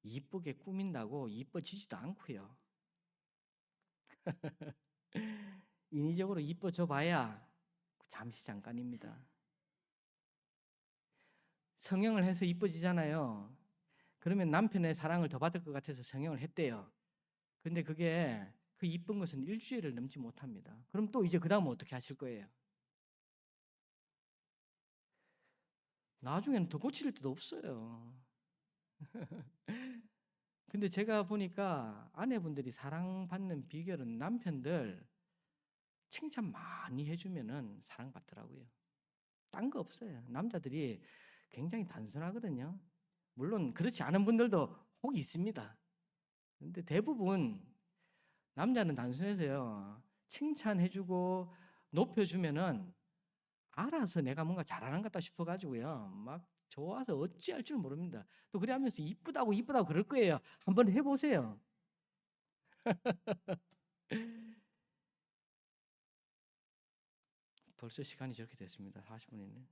A: 이쁘게 꾸민다고 이뻐지지도 않고요. 인위적으로 이뻐져 봐야 잠시 잠깐입니다. 성형을 해서 이뻐지잖아요. 그러면 남편의 사랑을 더 받을 것 같아서 성형을 했대요. 근데 그게 그 이쁜 것은 일주일을 넘지 못합니다. 그럼 또 이제 그 다음은 어떻게 하실 거예요? 나중에는 더 고칠 데도 없어요. 근데 제가 보니까 아내분들이 사랑받는 비결은 남편들 칭찬 많이 해주면은 사랑받더라고요. 딴 거 없어요. 남자들이 굉장히 단순하거든요. 물론 그렇지 않은 분들도 혹 있습니다. 근데 대부분 남자는 단순해서요. 칭찬해주고 높여주면은 알아서 내가 뭔가 잘하는 것 같다 싶어가지고요. 막 좋아서 어찌할 줄 모릅니다. 또 그래 하면서 이쁘다고 이쁘다고 그럴 거예요. 한번 해보세요. 벌써 시간이 저렇게 됐습니다. 40분이네.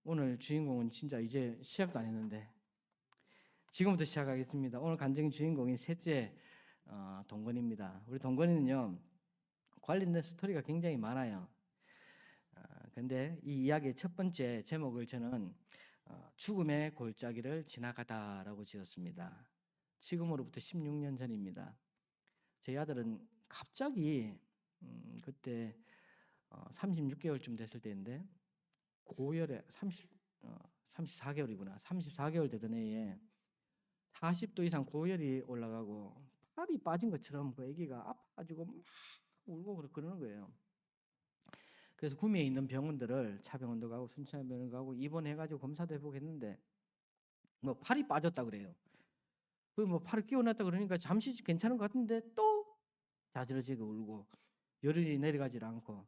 A: 오늘 주인공은 진짜 이제 시작도 안 했는데 지금부터 시작하겠습니다. 오늘 간증 주인공이 셋째 동건입니다. 우리 동건이는요. 관련된 스토리가 굉장히 많아요. 근데 이 이야기의 첫 번째 제목을 저는 죽음의 골짜기를 지나가다라고 지었습니다. 지금으로부터 16년 전입니다. 제 아들은 갑자기 그때 36개월쯤 됐을 때인데 고열에 34개월이구나. 34개월 되던 해에 40도 이상 고열이 올라가고 팔이 빠진 것처럼 그 아기가 아파가지고 막 울고 그러는 거예요. 그래서 구미에 있는 병원들을 차병원도 가고 순천병원 가고 입원해가지고 검사도 해보고 했는데 뭐 팔이 빠졌다 그래요. 그 뭐 팔을 끼워놨다 그러니까 잠시 괜찮은 것 같은데 또 자지러지고 울고 열이 내려가질 않고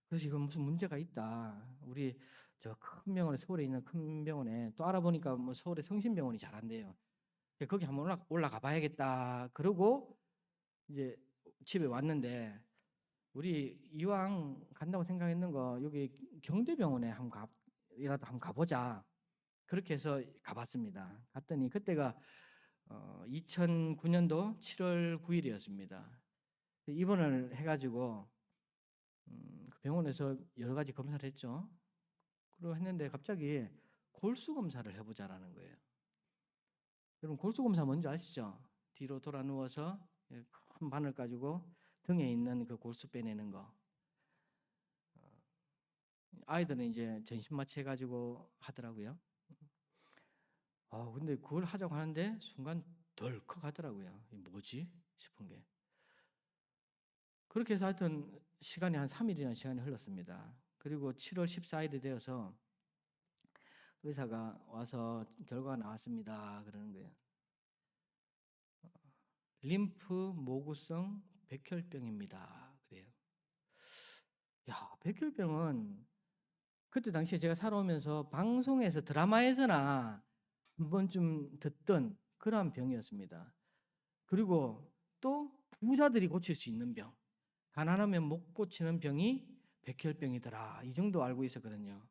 A: 그래서 이건 무슨 문제가 있다. 우리 저 큰 병원에 서울에 있는 큰 병원에 또 알아보니까 뭐 서울에 성심병원이 잘한대요. 거기 한번 올라가 봐야겠다. 그러고 이제 집에 왔는데 우리 이왕 간다고 생각했는 거 여기 경대병원에 이라도 한번 가보자. 그렇게 해서 가봤습니다. 갔더니 그때가 2009년도 7월 9일이었습니다. 입원을 해가지고 그 병원에서 여러 가지 검사를 했죠. 그리고 했는데 갑자기 골수 검사를 해보자라는 거예요. 여러분 골수 검사 뭔지 아시죠? 뒤로 돌아 누워서 큰 바늘 가지고 등에 있는 그 골수 빼내는 거. 아이들은 이제 전신 마취 해가지고 하더라고요. 근데 그걸 하자고 하는데 순간 덜컥 하더라고요. 이 뭐지 싶은 게. 그렇게 해서 하여튼 시간이 한 3일이나 시간이 흘렀습니다. 그리고 7월 14일이 되어서 의사가 와서 결과가 나왔습니다. 그러는 거예요. 림프 모구성 백혈병입니다. 그래요. 야, 백혈병은 그때 당시에 제가 살아오면서 방송에서 드라마에서나 한 번쯤 듣던 그러한 병이었습니다. 그리고 또 부자들이 고칠 수 있는 병, 가난하면 못 고치는 병이 백혈병이더라. 이 정도 알고 있었거든요.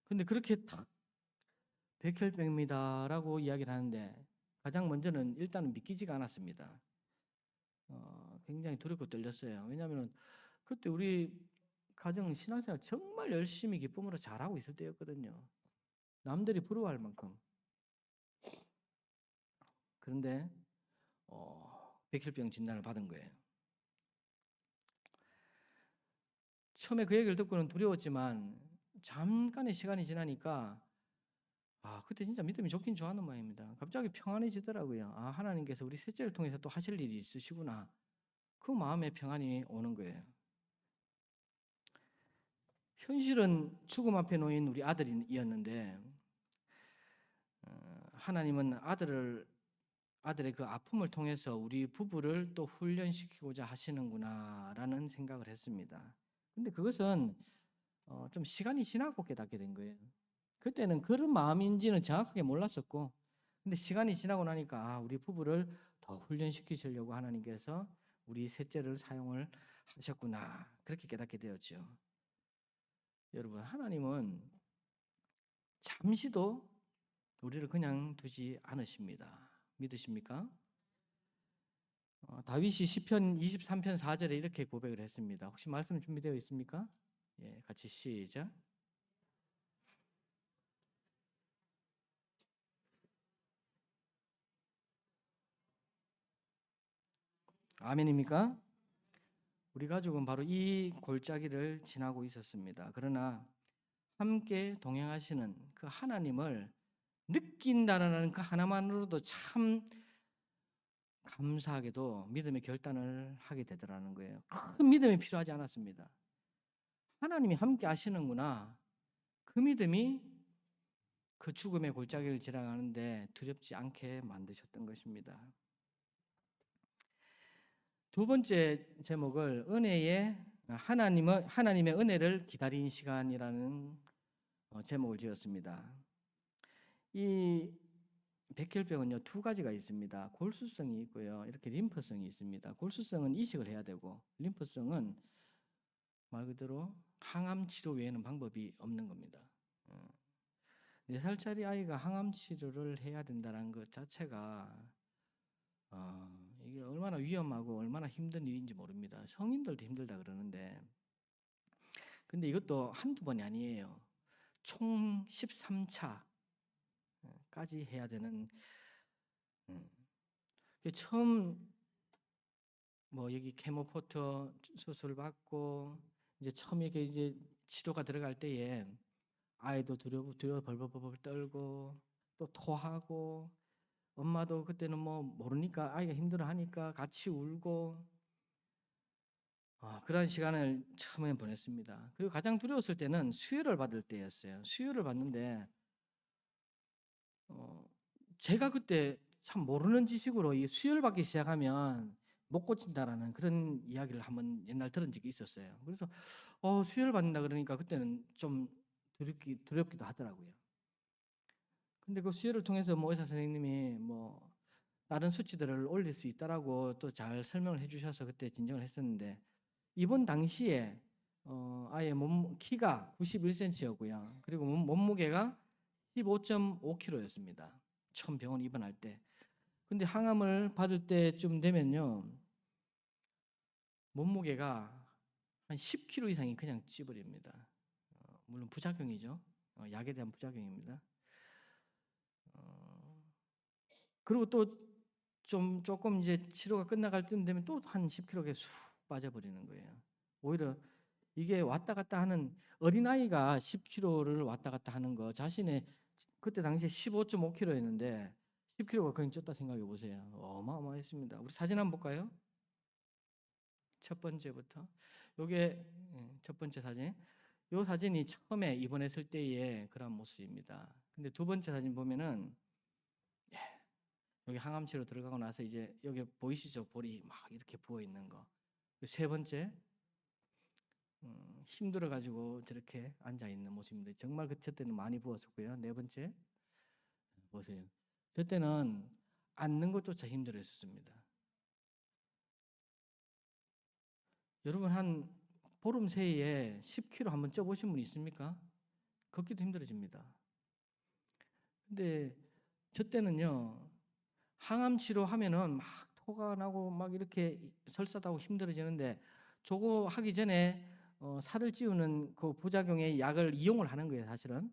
A: 근데 그렇게 탁 백혈병입니다라고 이야기를 하는데 가장 먼저는 일단은 믿기지가 않았습니다. 굉장히 두렵고 떨렸어요. 왜냐하면 그때 우리 가정 신앙생활 정말 열심히 기쁨으로 잘하고 있을 때였거든요. 남들이 부러워할 만큼. 그런데 백혈병 진단을 받은 거예요. 처음에 그 얘기를 듣고는 두려웠지만 잠깐의 시간이 지나니까 그때 진짜 믿음이 좋긴 좋았는 모양입니다. 갑자기 평안해지더라고요. 하나님께서 우리 셋째를 통해서 또 하실 일이 있으시구나. 그 마음에 평안이 오는 거예요. 현실은 죽음 앞에 놓인 우리 아들이었는데 하나님은 아들의 그 아픔을 통해서 우리 부부를 또 훈련시키고자 하시는구나라는 생각을 했습니다. 근데 그것은 좀 시간이 지나고 깨닫게 된 거예요. 그때는 그런 마음인지는 정확하게 몰랐었고, 근데 시간이 지나고 나니까 우리 부부를 더 훈련시키시려고 하나님께서 우리 셋째를 사용을 하셨구나 그렇게 깨닫게 되었죠. 여러분, 하나님은 잠시도 우리를 그냥 두지 않으십니다. 믿으십니까? 다윗이 시편 23편 4절에 이렇게 고백을 했습니다. 혹시 말씀 준비되어 있습니까? 예, 같이 시작. 아멘입니까? 우리 가족은 바로 이 골짜기를 지나고 있었습니다. 그러나 함께 동행하시는 그 하나님을 느낀다는 그 하나만으로도 참 감사하게도 믿음의 결단을 하게 되더라는 거예요. 큰 믿음이 필요하지 않았습니다. 하나님이 함께 하시는구나. 그 믿음이 그 죽음의 골짜기를 지나가는데 두렵지 않게 만드셨던 것입니다. 두 번째 제목을 하나님의 은혜를 기다린 시간이라는 제목을 지었습니다. 이 백혈병은요 두 가지가 있습니다. 골수성이 있고요, 이렇게 림프성이 있습니다. 골수성은 이식을 해야 되고, 림프성은 말 그대로 항암 치료 외에는 방법이 없는 겁니다. 4살짜리 아이가 항암 치료를 해야 된다는 것 자체가 이게 얼마나 위험하고 얼마나 힘든 일인지 모릅니다. 성인들도 힘들다 그러는데, 근데 이것도 한두 번이 아니에요. 총 13차까지 해야 되는. 처음 뭐 여기 케모포터 수술 받고 이제 처음 이렇게 이제 치료가 들어갈 때에 아이도 두려워 벌벌벌 떨고 또 토하고, 엄마도 그때는 뭐 모르니까 아이가 힘들어하니까 같이 울고, 그런 시간을 처음에 보냈습니다. 그리고 가장 두려웠을 때는 수혈을 받을 때였어요. 수혈을 받는데 어, 제가 그때 참 모르는 지식으로 이 수혈 받기 시작하면 못 고친다라는 그런 이야기를 한번 옛날 들은 적이 있었어요. 그래서 수혈 받는다 그러니까 그때는 좀 두렵기도 하더라고요. 근데 그 수혈을 통해서 뭐 의사 선생님이 뭐 다른 수치들을 올릴 수 있다라고 또 잘 설명을 해주셔서 그때 진정을 했었는데, 이번 당시에 아예 키가 91cm였고요. 그리고 몸무게가 15.5kg였습니다. 처음 병원 입원할 때. 근데 항암을 받을 때쯤 되면요, 몸무게가 한 10kg 이상이 그냥 찌버립니다. 물론 부작용이죠. 약에 대한 부작용입니다. 그리고 또 조금 이제 치료가 끝나갈 쯤 되면 또 한 10kg가 쑥 빠져버리는 거예요. 오히려 이게 왔다 갔다 하는, 어린아이가 10kg를 왔다 갔다 하는 거, 자신의 그때 당시에 15.5kg였는데 10kg가 그냥 쪘다 생각해 보세요. 어마어마했습니다. 우리 사진 한번 볼까요? 첫 번째부터. 요게 첫 번째 사진. 요 사진이 처음에 입원했을 때의 그런 모습입니다. 근데 두 번째 사진 보면은 여기 항암치료 들어가고 나서 이제 여기 보이시죠? 볼이 막 이렇게 부어 있는 거. 세 번째, 힘들어 가지고 저렇게 앉아 있는 모습입니다. 정말 저 때는 많이 부었었고요. 네 번째 보세요. 저 때는 앉는 것조차 힘들었었습니다. 여러분 한 보름 새에 10kg 한번 쪄보신 분 있습니까? 걷기도 힘들어집니다. 근데 저 때는요, 항암 치료하면은 막 토가 나고 막 이렇게 설사하고 힘들어지는데, 저거 하기 전에 살을 찌우는 그 부작용의 약을 이용을 하는 거예요. 사실은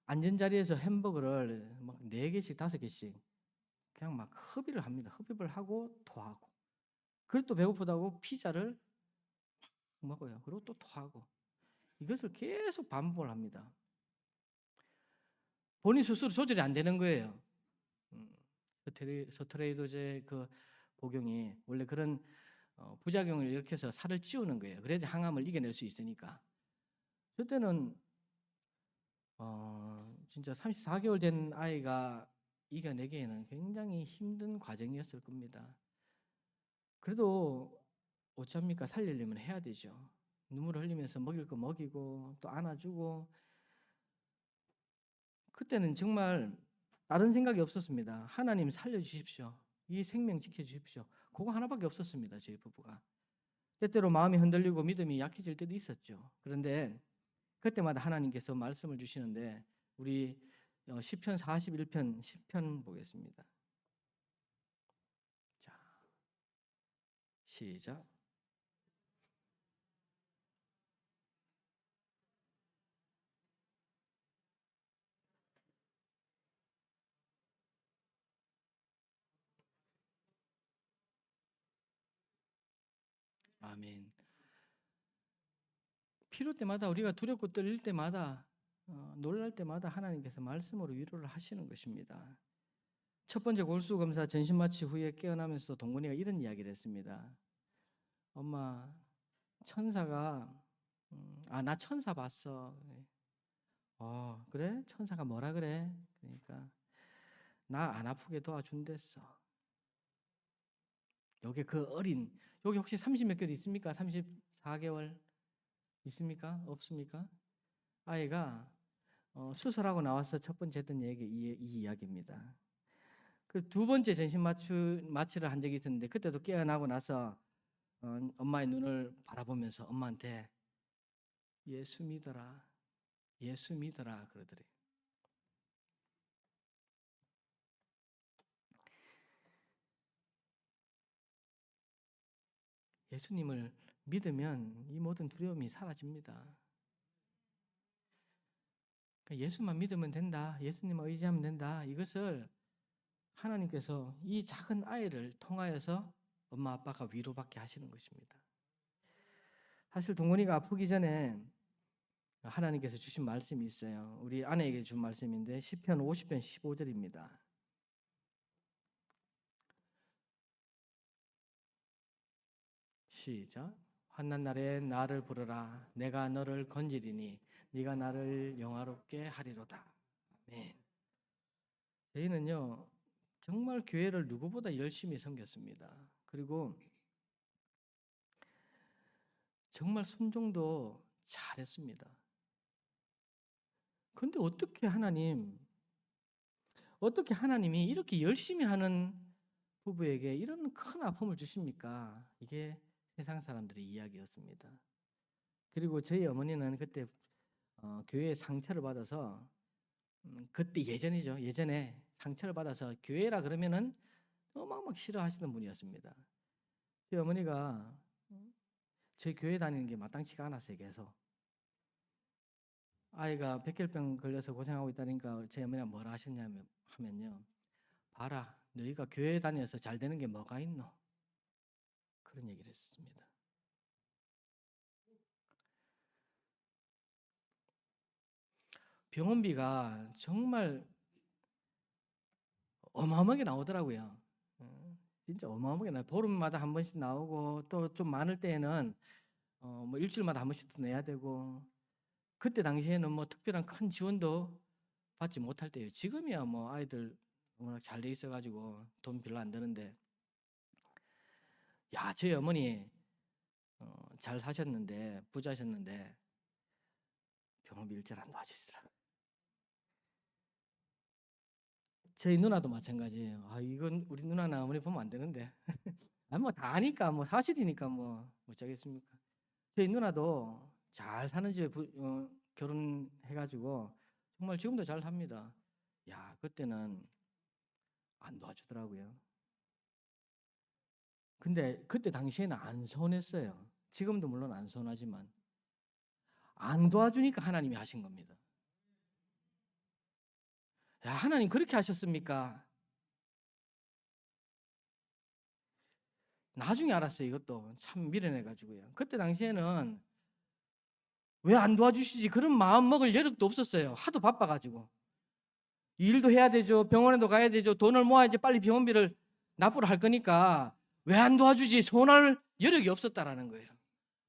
A: 앉은 자리에서 햄버거를 막 4개씩 5개씩 그냥 막 흡입을 합니다. 흡입을 하고 토하고, 그리고 또 배고프다고 피자를 먹어요. 그리고 또 토하고, 이것을 계속 반복을 합니다. 본인 스스로 조절이 안 되는 거예요. 스테로이드제 그 복용이 원래 그런 부작용을 일으켜서 살을 찌우는 거예요. 그래야지 항암을 이겨낼 수 있으니까. 그때는 진짜 34개월 된 아이가 이겨내기에는 굉장히 힘든 과정이었을 겁니다. 그래도 어쩝니까? 살리려면 해야 되죠. 눈물을 흘리면서 먹일 거 먹이고 또 안아주고. 그때는 정말 다른 생각이 없었습니다. 하나님 살려주십시오. 이 생명 지켜주십시오. 그거 하나밖에 없었습니다. 저희 부부가. 때때로 마음이 흔들리고 믿음이 약해질 때도 있었죠. 그런데 그때마다 하나님께서 말씀을 주시는데, 우리 시편 41편 10편 보겠습니다. 자, 시작. 아멘. 필요 때마다 우리가 두렵고 떨릴 때마다 놀랄 때마다 하나님께서 말씀으로 위로를 하시는 것입니다. 첫 번째 골수검사 전신 마취 후에 깨어나면서 동건이가 이런 이야기를 했습니다. 엄마, 천사가 나 천사 봤어. 그래? 천사가 뭐라 그래? 그러니까 나 안 아프게 도와준댔어. 여기 그 어린, 여기 혹시 30몇 개월 있습니까? 34개월 있습니까? 없습니까? 아이가 수술하고 나와서 첫 번째 했던 얘기 이 이야기입니다. 그 두 번째 전신 마취를 한 적이 있었는데 그때도 깨어나고 나서 엄마의 눈을 바라보면서 엄마한테 예수 믿어라, 예수 믿어라 그러더래. 예수님을 믿으면 이 모든 두려움이 사라집니다. 그러니까 예수만 믿으면 된다, 예수님을 의지하면 된다. 이것을 하나님께서 이 작은 아이를 통하여서 엄마 아빠가 위로받게 하시는 것입니다. 사실 동건이가 아프기 전에 하나님께서 주신 말씀이 있어요. 우리 아내에게 준 말씀인데 시편 50편 15절입니다. 시작. 환난 날에 나를 부르라. 내가 너를 건지리니 네가 나를 영화롭게 하리로다. 아멘. 저희는요 정말 교회를 누구보다 열심히 섬겼습니다. 그리고 정말 순종도 잘했습니다. 그런데 어떻게 하나님이 이렇게 열심히 하는 부부에게 이런 큰 아픔을 주십니까? 이게 세상 사람들의 이야기였습니다. 그리고 저희 어머니는 그때 교회에 상처를 받아서 그때 예전이죠. 예전에 상처를 받아서 교회라 그러면은 막 싫어하시는 분이었습니다. 저희 어머니가 저희 교회 다니는 게 마땅치가 않았어요. 계속 아이가 백혈병 걸려서 고생하고 있다니까 제 어머니가 뭐라 하면요. 봐라, 너희가 교회 다녀서 잘 되는 게 뭐가 있노? 그런 얘기를 했습니다. 병원비가 정말 어마어마하게 나오더라고요. 진짜 어마어마하게 나요. 보름마다 한 번씩 나오고 또 좀 많을 때에는 뭐 일주일마다 한 번씩 또 내야 되고 그때 당시에는 뭐 특별한 큰 지원도 받지 못할 때예요. 지금이야 뭐 아이들 워낙 잘 돼 있어가지고 돈 별로 안 드는데 야 저희 어머니 잘 사셨는데 부자셨는데 병원비 일절 안 도와주시더라고요. 저희 누나도 마찬가지예요. 이건 우리 누나나 어머니 보면 안 되는데 뭐 다 아니까 뭐 사실이니까 뭐 어쩌겠습니까. 저희 누나도 잘 사는 집에 결혼해가지고 정말 지금도 잘 삽니다. 야 그때는 안 도와주더라고요. 근데 그때 당시에는 안 서운했어요. 지금도 물론 안 서운하지만 안 도와주니까 하나님이 하신 겁니다. 야 하나님 그렇게 하셨습니까? 나중에 알았어요. 이것도 참 미련해가지고요. 그때 당시에는 왜 안 도와주시지 그런 마음 먹을 여력도 없었어요. 하도 바빠가지고 일도 해야 되죠. 병원에도 가야 되죠. 돈을 모아야지 빨리 병원비를 납부를 할 거니까 왜 안 도와주지 서운할 여력이 없었다라는 거예요.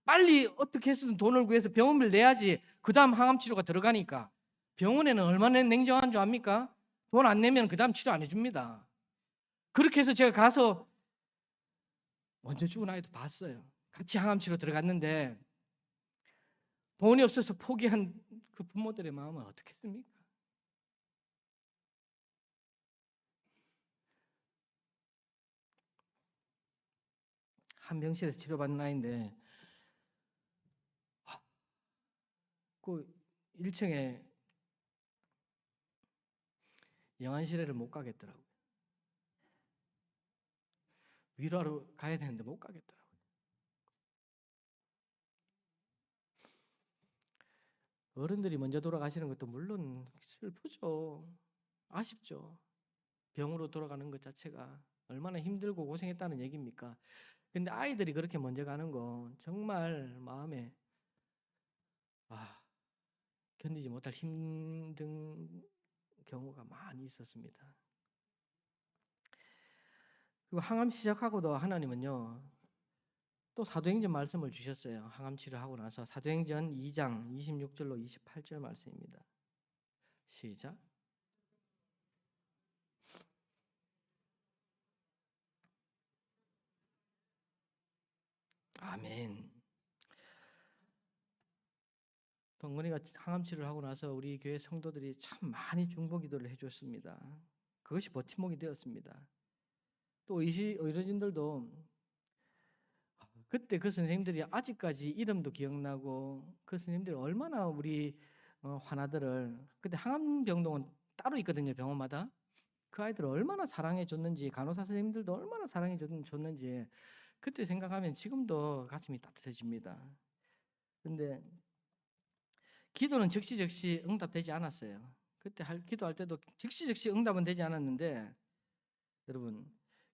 A: 빨리 어떻게 해서든 돈을 구해서 병원비를 내야지 그 다음 항암 치료가 들어가니까. 병원에는 얼마나 냉정한 줄 압니까? 돈 안 내면 그 다음 치료 안 해줍니다. 그렇게 해서 제가 가서 먼저 죽은 아이도 봤어요. 같이 항암 치료 들어갔는데 돈이 없어서 포기한 그 부모들의 마음은 어떻겠습니까? 한 병실에서 치료받는 아이인데 그 1층에 영안실에를 못 가겠더라고요. 위로하러 가야 되는데 못 가겠더라고요. 어른들이 먼저 돌아가시는 것도 물론 슬프죠. 아쉽죠. 병으로 돌아가는 것 자체가 얼마나 힘들고 고생했다는 얘기입니까? 근데 아이들이 그렇게 먼저 가는 거 정말 마음에 견디지 못할 힘든 경우가 많이 있었습니다. 그리고 항암 시작하고도 하나님은요, 또 사도행전 말씀을 주셨어요. 항암 치료하고 나서 사도행전 2장 26절로 28절 말씀입니다. 시작. 아멘. 동건이가 항암 치료를 하고 나서 우리 교회 성도들이 참 많이 중보기도를 해줬습니다. 그것이 버팀목이 되었습니다. 또 의료진들도 그때 그 선생님들이 아직까지 이름도 기억나고 그 선생님들이 얼마나 우리 환아들을, 그때 항암병동은 따로 있거든요, 병원마다. 그 아이들을 얼마나 사랑해 줬는지, 간호사 선생님들도 얼마나 사랑해 줬는지 그때 생각하면 지금도 가슴이 따뜻해집니다. 근데 기도는 즉시 응답되지 않았어요. 그때 기도할 때도 즉시 응답은 되지 않았는데, 여러분,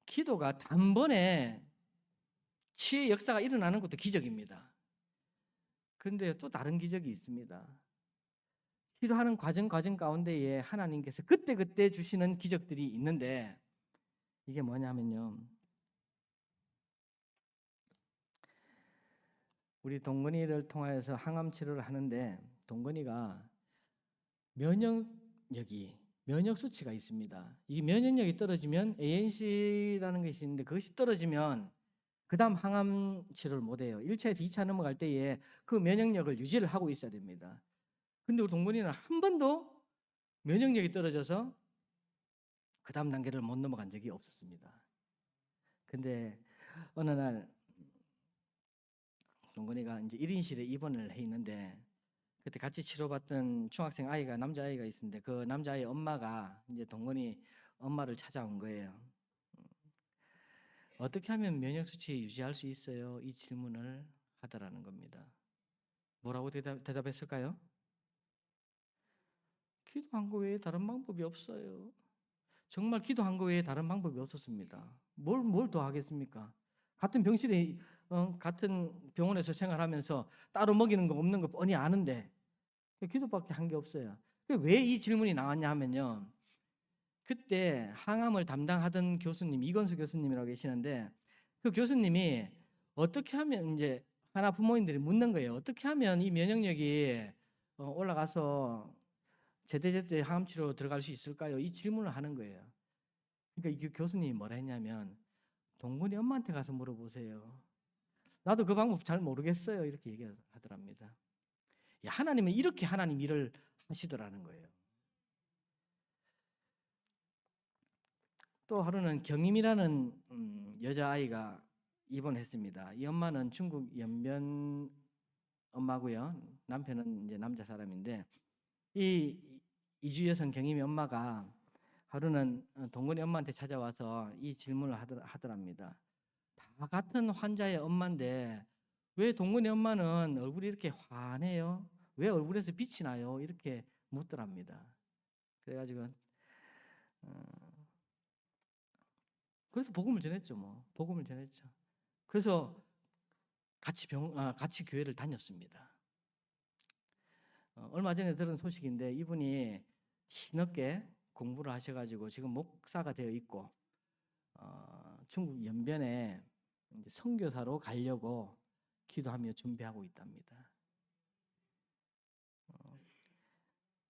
A: 기도가 단번에 치유의 역사가 일어나는 것도 기적입니다. 그런데 또 다른 기적이 있습니다. 치료하는 과정 가운데에 하나님께서 그때 주시는 기적들이 있는데, 이게 뭐냐면요, 우리 동건이를 통하여서 항암 치료를 하는데 동건이가 면역 수치가 있습니다. 이 면역력이 떨어지면 ANC라는 것이 있는데, 그것이 떨어지면 그 다음 항암 치료를 못해요. 1차에서 2차 넘어갈 때에 그 면역력을 유지를 하고 있어야 됩니다. 근데 우리 동건이는 한 번도 면역력이 떨어져서 그 다음 단계를 못 넘어간 적이 없었습니다. 근데 어느 날 동건이가 이제 1인실에 입원을 해 있는데, 그때 같이 치료받던 중학생 아이가, 남자아이가 있었는데, 그 남자아이 엄마가 이제 동건이 엄마를 찾아온 거예요. 어떻게 하면 면역수치 유지할 수 있어요? 이 질문을 하더라는 겁니다. 뭐라고 대답했을까요? 기도한 거 외에 다른 방법이 없어요. 정말 기도한 거 외에 다른 방법이 없었습니다. 뭘 더 하겠습니까? 같은 병실에 같은 병원에서 생활하면서 따로 먹이는 거 없는 거 뻔히 아는데 기도밖에 한 게 없어요. 왜 이 질문이 나왔냐 하면요, 그때 항암을 담당하던 교수님, 이건수 교수님이라고 계시는데, 그 교수님이 어떻게 하면, 이제 하나 부모님들이 묻는 거예요. 어떻게 하면 이 면역력이 올라가서 제때제때 항암 치료 들어갈 수 있을까요? 이 질문을 하는 거예요. 그러니까 이 교수님이 뭐라 했냐면, 동근이 엄마한테 가서 물어보세요. 나도 그 방법 잘 모르겠어요. 이렇게 얘기하더랍니다. 하나님은 이렇게 하나님 일을 하시더라는 거예요. 또 하루는 경임이라는 여자아이가 입원했습니다. 이 엄마는 중국 연변 엄마고요. 남편은 이제 남자 사람인데, 이 이주 여성 경임이 엄마가 하루는 동건이 엄마한테 찾아와서 이 질문을 하더랍니다. 다 같은 환자의 엄마인데 왜 동건이 엄마는 얼굴이 이렇게 환해요? 왜 얼굴에서 빛이 나요? 이렇게 묻더랍니다. 그래가지고 그래서 복음을 전했죠. 복음을 전했죠. 그래서 같이 교회를 다녔습니다. 얼마 전에 들은 소식인데, 이분이 힘없게 공부를 하셔가지고 지금 목사가 되어 있고, 중국 연변에 이제 선교사로 가려고 기도하며 준비하고 있답니다.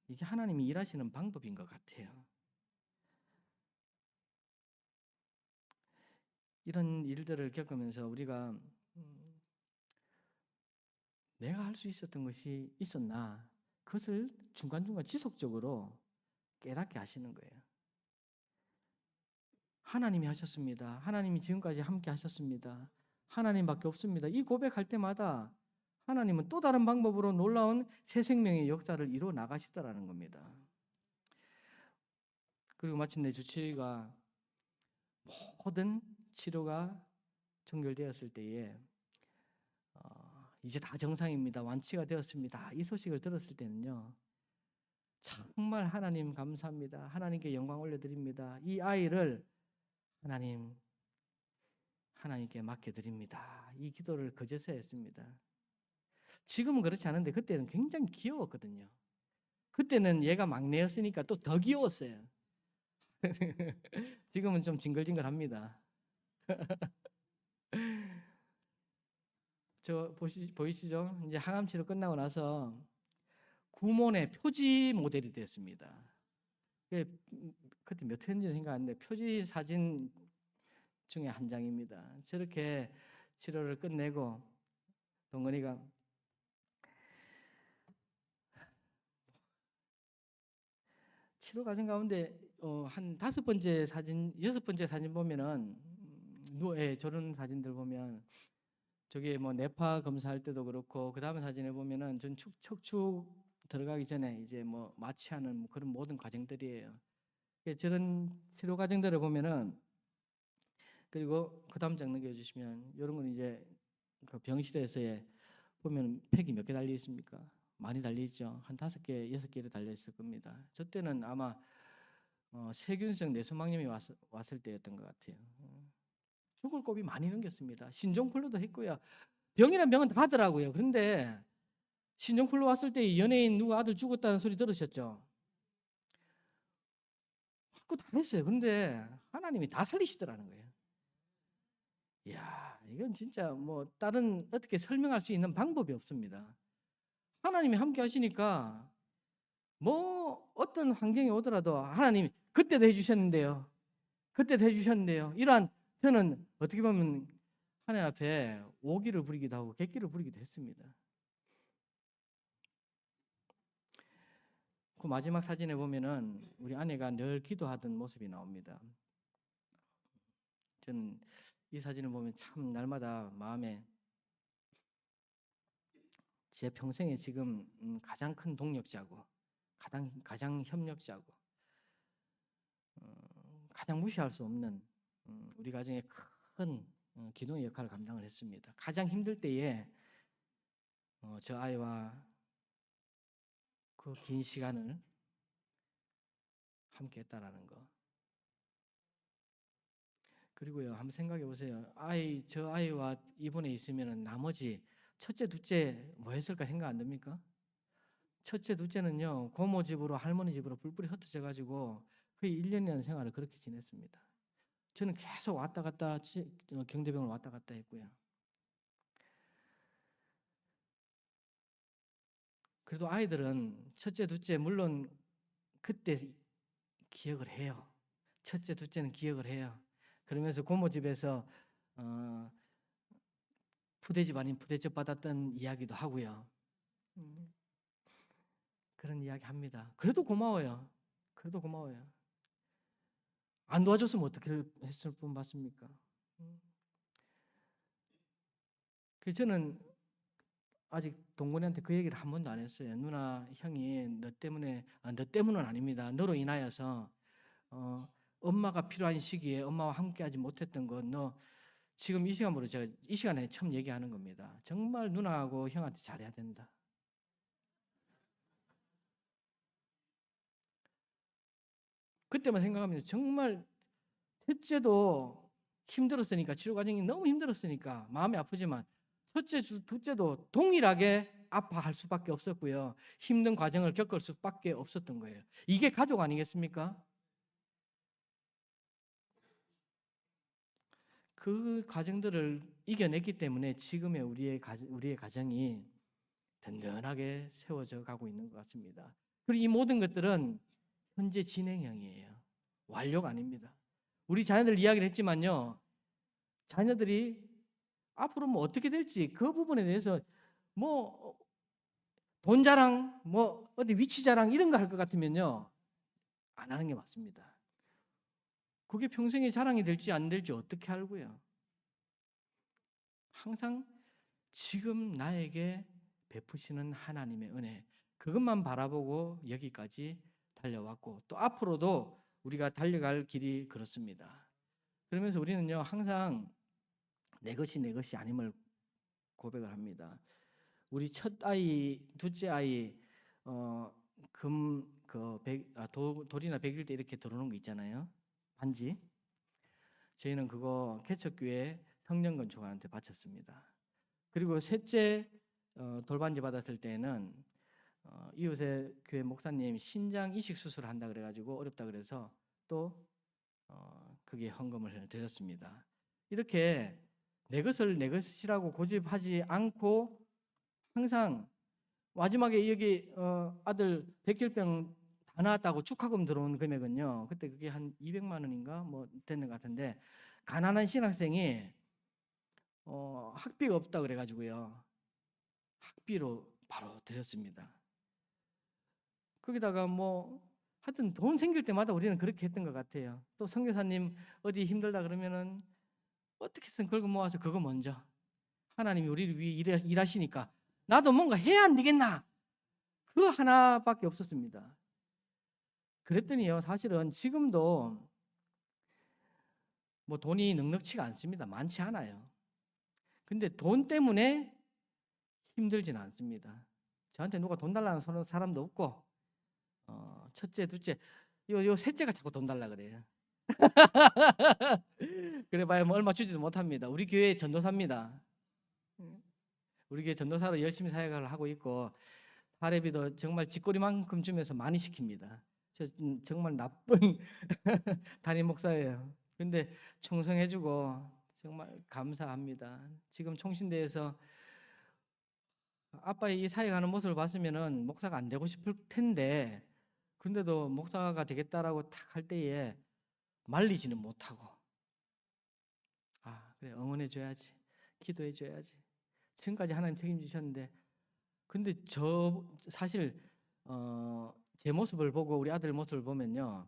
A: 이게 하나님이 일하시는 방법인 것 같아요. 이런 일들을 겪으면서 우리가 내가 할 수 있었던 것이 있었나, 그것을 중간중간 지속적으로 깨닫게 하시는 거예요. 하나님이 하셨습니다. 하나님이 지금까지 함께 하셨습니다. 하나님밖에 없습니다. 이 고백할 때마다 하나님은 또 다른 방법으로 놀라운 새 생명의 역사를 이루어 나가시더라는 겁니다. 그리고 마침내 주치의가 모든 치료가 종결되었을 때에 이제 다 정상입니다. 완치가 되었습니다. 이 소식을 들었을 때는요, 정말 하나님 감사합니다. 하나님께 영광 올려드립니다. 이 아이를 하나님 하나님께 맡겨드립니다. 이 기도를 그제서 했습니다. 지금은 그렇지 않은데 그때는 굉장히 귀여웠거든요. 그때는 얘가 막내였으니까 또 더 귀여웠어요. 지금은 좀 징글징글합니다. 저 보이시죠? 이제 항암 치료 끝나고 나서 구몬의 표지 모델이 됐습니다. 그때 몇 회인지 생각 안 나는데 표지 사진 중에 한 장입니다. 저렇게 치료를 끝내고 동건이가 치료 과정 가운데 한 5번째 사진, 6번째 사진 보면은 저런 사진들 보면 저게 뭐 뇌파 검사할 때도 그렇고 그 다음 사진에 보면은 전 척추 들어가기 전에 이제 뭐 마취하는 그런 모든 과정들이에요. 저런 치료 과정들을 보면은 그리고 그 다음 장 넘겨주시면 이런 건 이제 그 병실에서의 보면 팩이 몇 개 달려 있습니까? 많이 달려 있죠. 한 5개, 6개를 달려 있을 겁니다. 저 때는 아마 세균성 뇌수막염이 왔을 때였던 것 같아요. 죽을 고비 많이 넘겼습니다. 신종플루도 했고요. 병이란 병은 다 하더라고요. 그런데 신종플루 왔을 때 연예인 누구 아들 죽었다는 소리 들으셨죠? 그거 다 했어요. 근데 하나님이 다 살리시더라는 거예요. 이야, 이건 진짜 뭐 다른 어떻게 설명할 수 있는 방법이 없습니다. 하나님이 함께 하시니까 뭐 어떤 환경이 오더라도 하나님이 그때도 해주셨는데요. 그때도 해주셨는데요. 이러한 저는 어떻게 보면 하나님 앞에 오기를 부리기도 하고 객기를 부리기도 했습니다. 그 마지막 사진에 보면은 우리 아내가 늘 기도하던 모습이 나옵니다. 저는 이 사진을 보면 참 날마다 마음에 제 평생에 지금 가장 큰 동력자고 가장 협력자고 가장 무시할 수 없는 우리 가정의 큰 기도의 역할을 감당을 했습니다. 가장 힘들 때에 저 아이와 그 긴 시간을 함께 했다라는 거. 그리고요, 한번 생각해 보세요. 저 아이와 이번에 있으면 나머지 첫째, 둘째 뭐 했을까 생각 안 듭니까? 첫째, 둘째는요, 고모 집으로 할머니 집으로 뿔뿔이 흩어져 가지고 거의 1년이라는 생활을 그렇게 지냈습니다. 저는 계속 왔다 갔다 경대병을 왔다 갔다 했고요. 그래도 아이들은 첫째, 둘째 물론 그때 기억을 해요. 첫째, 둘째는 기억을 해요. 그러면서 고모 집에서 푸대집 아닌 푸대접 받았던 이야기도 하고요. 그런 이야기 합니다. 그래도 고마워요. 그래도 고마워요. 안 도와줬으면 어떻게 했을 분 맞습니까? 그 저는 아직 동건이한테 그 얘기를 한 번도 안 했어요. 누나, 형이 너 때문에, 너 때문은 아닙니다. 너로 인하여서 엄마가 필요한 시기에 엄마와 함께하지 못했던 거, 너 지금 이 시간으로 제가 이 시간에 처음 얘기하는 겁니다. 정말 누나하고 형한테 잘해야 된다. 그때만 생각하면 정말 셋째도 힘들었으니까 치료 과정이 너무 힘들었으니까 마음이 아프지만 첫째, 둘째도 동일하게 아파할 수밖에 없었고요. 힘든 과정을 겪을 수밖에 없었던 거예요. 이게 가족 아니겠습니까? 그 과정들을 이겨냈기 때문에 지금의 우리의 가정이 든든하게 세워져 가고 있는 것 같습니다. 그리고 이 모든 것들은 현재 진행형이에요. 완료가 아닙니다. 우리 자녀들 이야기를 했지만요. 자녀들이 앞으로 뭐 어떻게 될지 그 부분에 대해서 뭐 돈 자랑, 뭐 어디 위치 자랑 이런 거 할 것 같으면요. 안 하는 게 맞습니다. 그게 평생의 자랑이 될지 안 될지 어떻게 알고요. 항상 지금 나에게 베푸시는 하나님의 은혜 그것만 바라보고 여기까지 달려왔고 또 앞으로도 우리가 달려갈 길이 그렇습니다. 그러면서 우리는요 항상 내 것이 아님을 고백을 합니다. 우리 첫 아이, 둘째 아이 돌이나 백일 때 이렇게 들어오는 거 있잖아요. 반지. 저희는 그거 개척교회 성년건축원한테 바쳤습니다. 그리고 셋째 돌반지 받았을 때는 이웃의 교회 목사님 신장 이식 수술을 한다 그래가지고 어렵다 그래서 또 그게 헌금을 드렸습니다. 이렇게 내 것을 내 것이라고 고집하지 않고 항상 마지막에 여기 아들 백혈병 다 나았다고 축하금 들어온 금액은요. 그때 그게 한 200만 원인가 뭐 됐는 것 같은데 가난한 신학생이 학비가 없다 그래가지고요. 학비로 바로 드렸습니다. 거기다가 뭐 하여튼 돈 생길 때마다 우리는 그렇게 했던 것 같아요. 또 선교사님 어디 힘들다 그러면은 어떻게든 긁어 모아서 그거 먼저 하나님이 우리를 위해 일하시니까 나도 뭔가 해야 안 되겠나 그거 하나밖에 없었습니다. 그랬더니요 사실은 지금도 뭐 돈이 넉넉치가 않습니다. 많지 않아요. 근데 돈 때문에 힘들지는 않습니다. 저한테 누가 돈 달라는 사람도 없고 첫째, 둘째, 요 셋째가 자꾸 돈 달라 그래요. 그래봐야 뭐 얼마 주지도 못합니다. 우리 교회 전도사입니다. 우리 교회 전도사로 열심히 사역을 하고 있고 사례비도 정말 쥐꼬리만큼 주면서 많이 시킵니다. 저 정말 나쁜 담임 목사예요. 근데 충성해주고 정말 감사합니다. 지금 총신대에서 아빠의 이 사역하는 모습을 봤으면은 목사가 안 되고 싶을 텐데 근데도 목사가 되겠다라고 탁 할 때에 말리지는 못하고 그래 응원해줘야지 기도해줘야지 지금까지 하나님 책임지셨는데 근데 저 사실 제 모습을 보고 우리 아들 모습을 보면요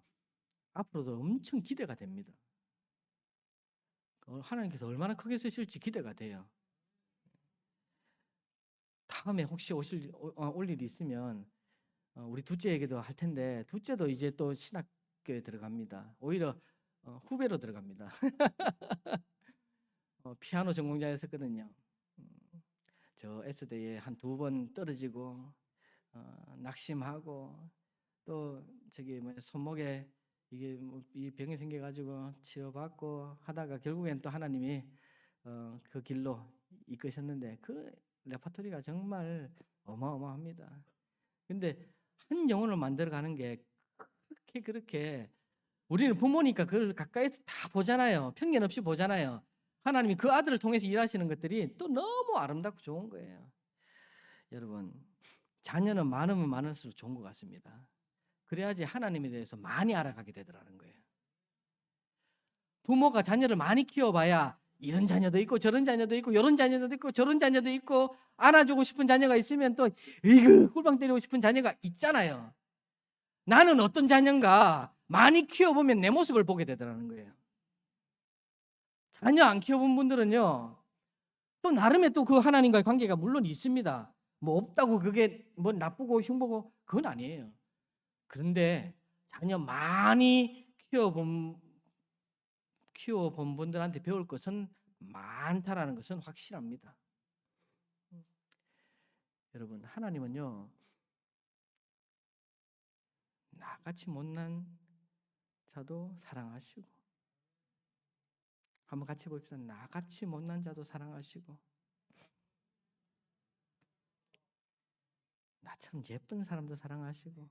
A: 앞으로도 엄청 기대가 됩니다. 하나님께서 얼마나 크게 쓰실지 기대가 돼요. 다음에 혹시 올 일이 있으면 우리 둘째에게도 할 텐데 둘째도 이제 또 신학교에 들어갑니다. 오히려 후배로 들어갑니다. 피아노 전공자였었거든요. 저 S대에 한 2번 떨어지고 낙심하고 또 저기 손목에 이게 이 병이 생겨가지고 치료받고 하다가 결국엔 또 하나님이 그 길로 이끄셨는데 그 레퍼토리가 정말 어마어마합니다. 근데 한 영혼을 만들어가는 게 그렇게 우리는 부모니까 그걸 가까이서 다 보잖아요. 편견 없이 보잖아요. 하나님이 그 아들을 통해서 일하시는 것들이 또 너무 아름답고 좋은 거예요. 여러분 자녀는 많으면 많을수록 좋은 것 같습니다. 그래야지 하나님에 대해서 많이 알아가게 되더라는 거예요. 부모가 자녀를 많이 키워봐야 이런 자녀도 있고 저런 자녀도 있고 이런 자녀도 있고 저런 자녀도 있고 안아주고 싶은 자녀가 있으면 또 이거 꿀빵 때리고 싶은 자녀가 있잖아요. 나는 어떤 자녀인가 많이 키워보면 내 모습을 보게 되더라는 거예요. 자녀 안 키워본 분들은요 또 나름의 또 그 하나님과의 관계가 물론 있습니다. 뭐 없다고 그게 뭐 나쁘고 흉보고 그건 아니에요. 그런데 자녀 많이 키워본 분들한테 배울 것은 많다라는 것은 확실합니다. 여러분 하나님은요 나같이 못난 자도 사랑하시고 한번 같이 봅시다. 나같이 못난 자도 사랑하시고 나처럼 예쁜 사람도 사랑하시고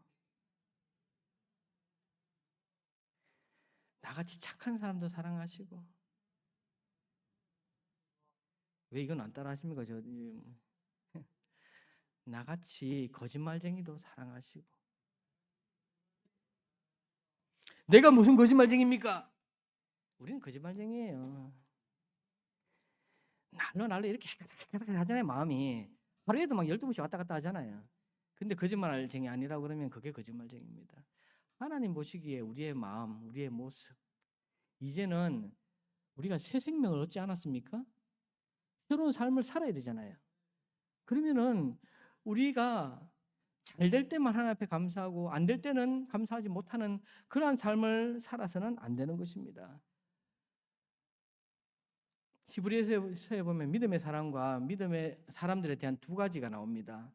A: 나같이 착한 사람도 사랑하시고 왜 이건 안 따라하십니까? 나같이 거짓말쟁이도 사랑하시고 내가 무슨 거짓말쟁이입니까? 우리는 거짓말쟁이에요. 날로 이렇게 하잖아요. 마음이 하루에도 막 12번씩 왔다 갔다 하잖아요. 근데 거짓말쟁이 아니라고 그러면 그게 거짓말쟁이입니다. 하나님 보시기에 우리의 마음, 우리의 모습 이제는 우리가 새 생명을 얻지 않았습니까? 새로운 삶을 살아야 되잖아요. 그러면은 우리가 잘 될 때만 하나님 앞에 감사하고 안 될 때는 감사하지 못하는 그러한 삶을 살아서는 안 되는 것입니다. 히브리서에 보면 믿음의 사람과 믿음의 사람들에 대한 2가지가 나옵니다.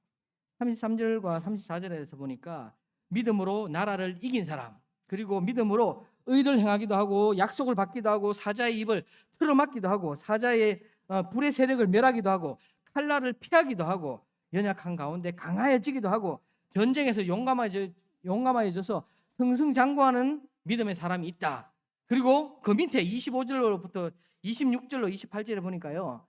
A: 33절과 34절에서 보니까 믿음으로 나라를 이긴 사람 그리고 믿음으로 의를 행하기도 하고 약속을 받기도 하고 사자의 입을 틀어막기도 하고 사자의 불의 세력을 멸하기도 하고 칼날을 피하기도 하고 연약한 가운데 강하여지기도 하고 전쟁에서 용감해져서 승승장구하는 믿음의 사람이 있다. 그리고 그 밑에 25절로부터 26절로 28절에 보니까요.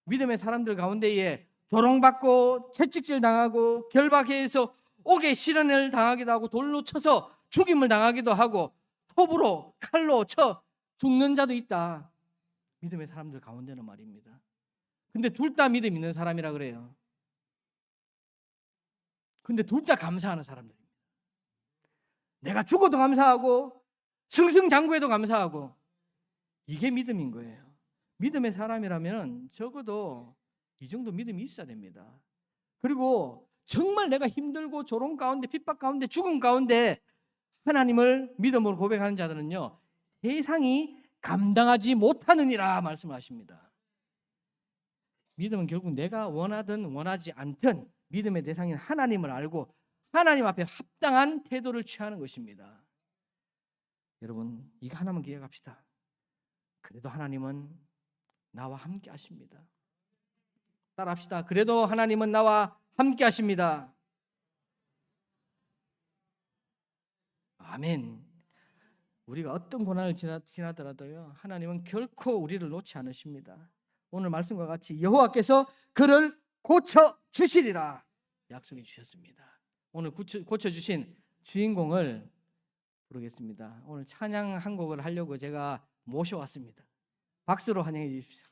A: 믿음의 사람들 가운데에 조롱받고 채찍질 당하고 결박해서 옥에 실현을 당하기도 하고 돌로 쳐서 죽임을 당하기도 하고 톱으로 칼로 쳐 죽는 자도 있다. 믿음의 사람들 가운데는 말입니다. 근데 둘 다 믿음 있는 사람이라 그래요. 근데 둘 다 감사하는 사람들입니다. 내가 죽어도 감사하고 승승장구해도 감사하고 이게 믿음인 거예요. 믿음의 사람이라면 적어도 이 정도 믿음이 있어야 됩니다. 그리고 정말 내가 힘들고 조롱 가운데 핍박 가운데 죽음 가운데 하나님을 믿음으로 고백하는 자들은요 세상이 감당하지 못하느니라 말씀하십니다. 믿음은 결국 내가 원하든 원하지 않든 믿음의 대상인 하나님을 알고 하나님 앞에 합당한 태도를 취하는 것입니다. 여러분 이거 하나만 기억합시다. 그래도 하나님은 나와 함께 하십니다. 따라합시다. 그래도 하나님은 나와 함께 하십니다. 아멘. 우리가 어떤 고난을 지나더라도요 하나님은 결코 우리를 놓지 않으십니다. 오늘 말씀과 같이 여호와께서 그를 고쳐주시리라 약속해 주셨습니다. 오늘 고쳐주신 주인공을 부르겠습니다. 오늘 찬양 한 곡을 하려고 제가 모셔왔습니다. 박수로 환영해 주십시오.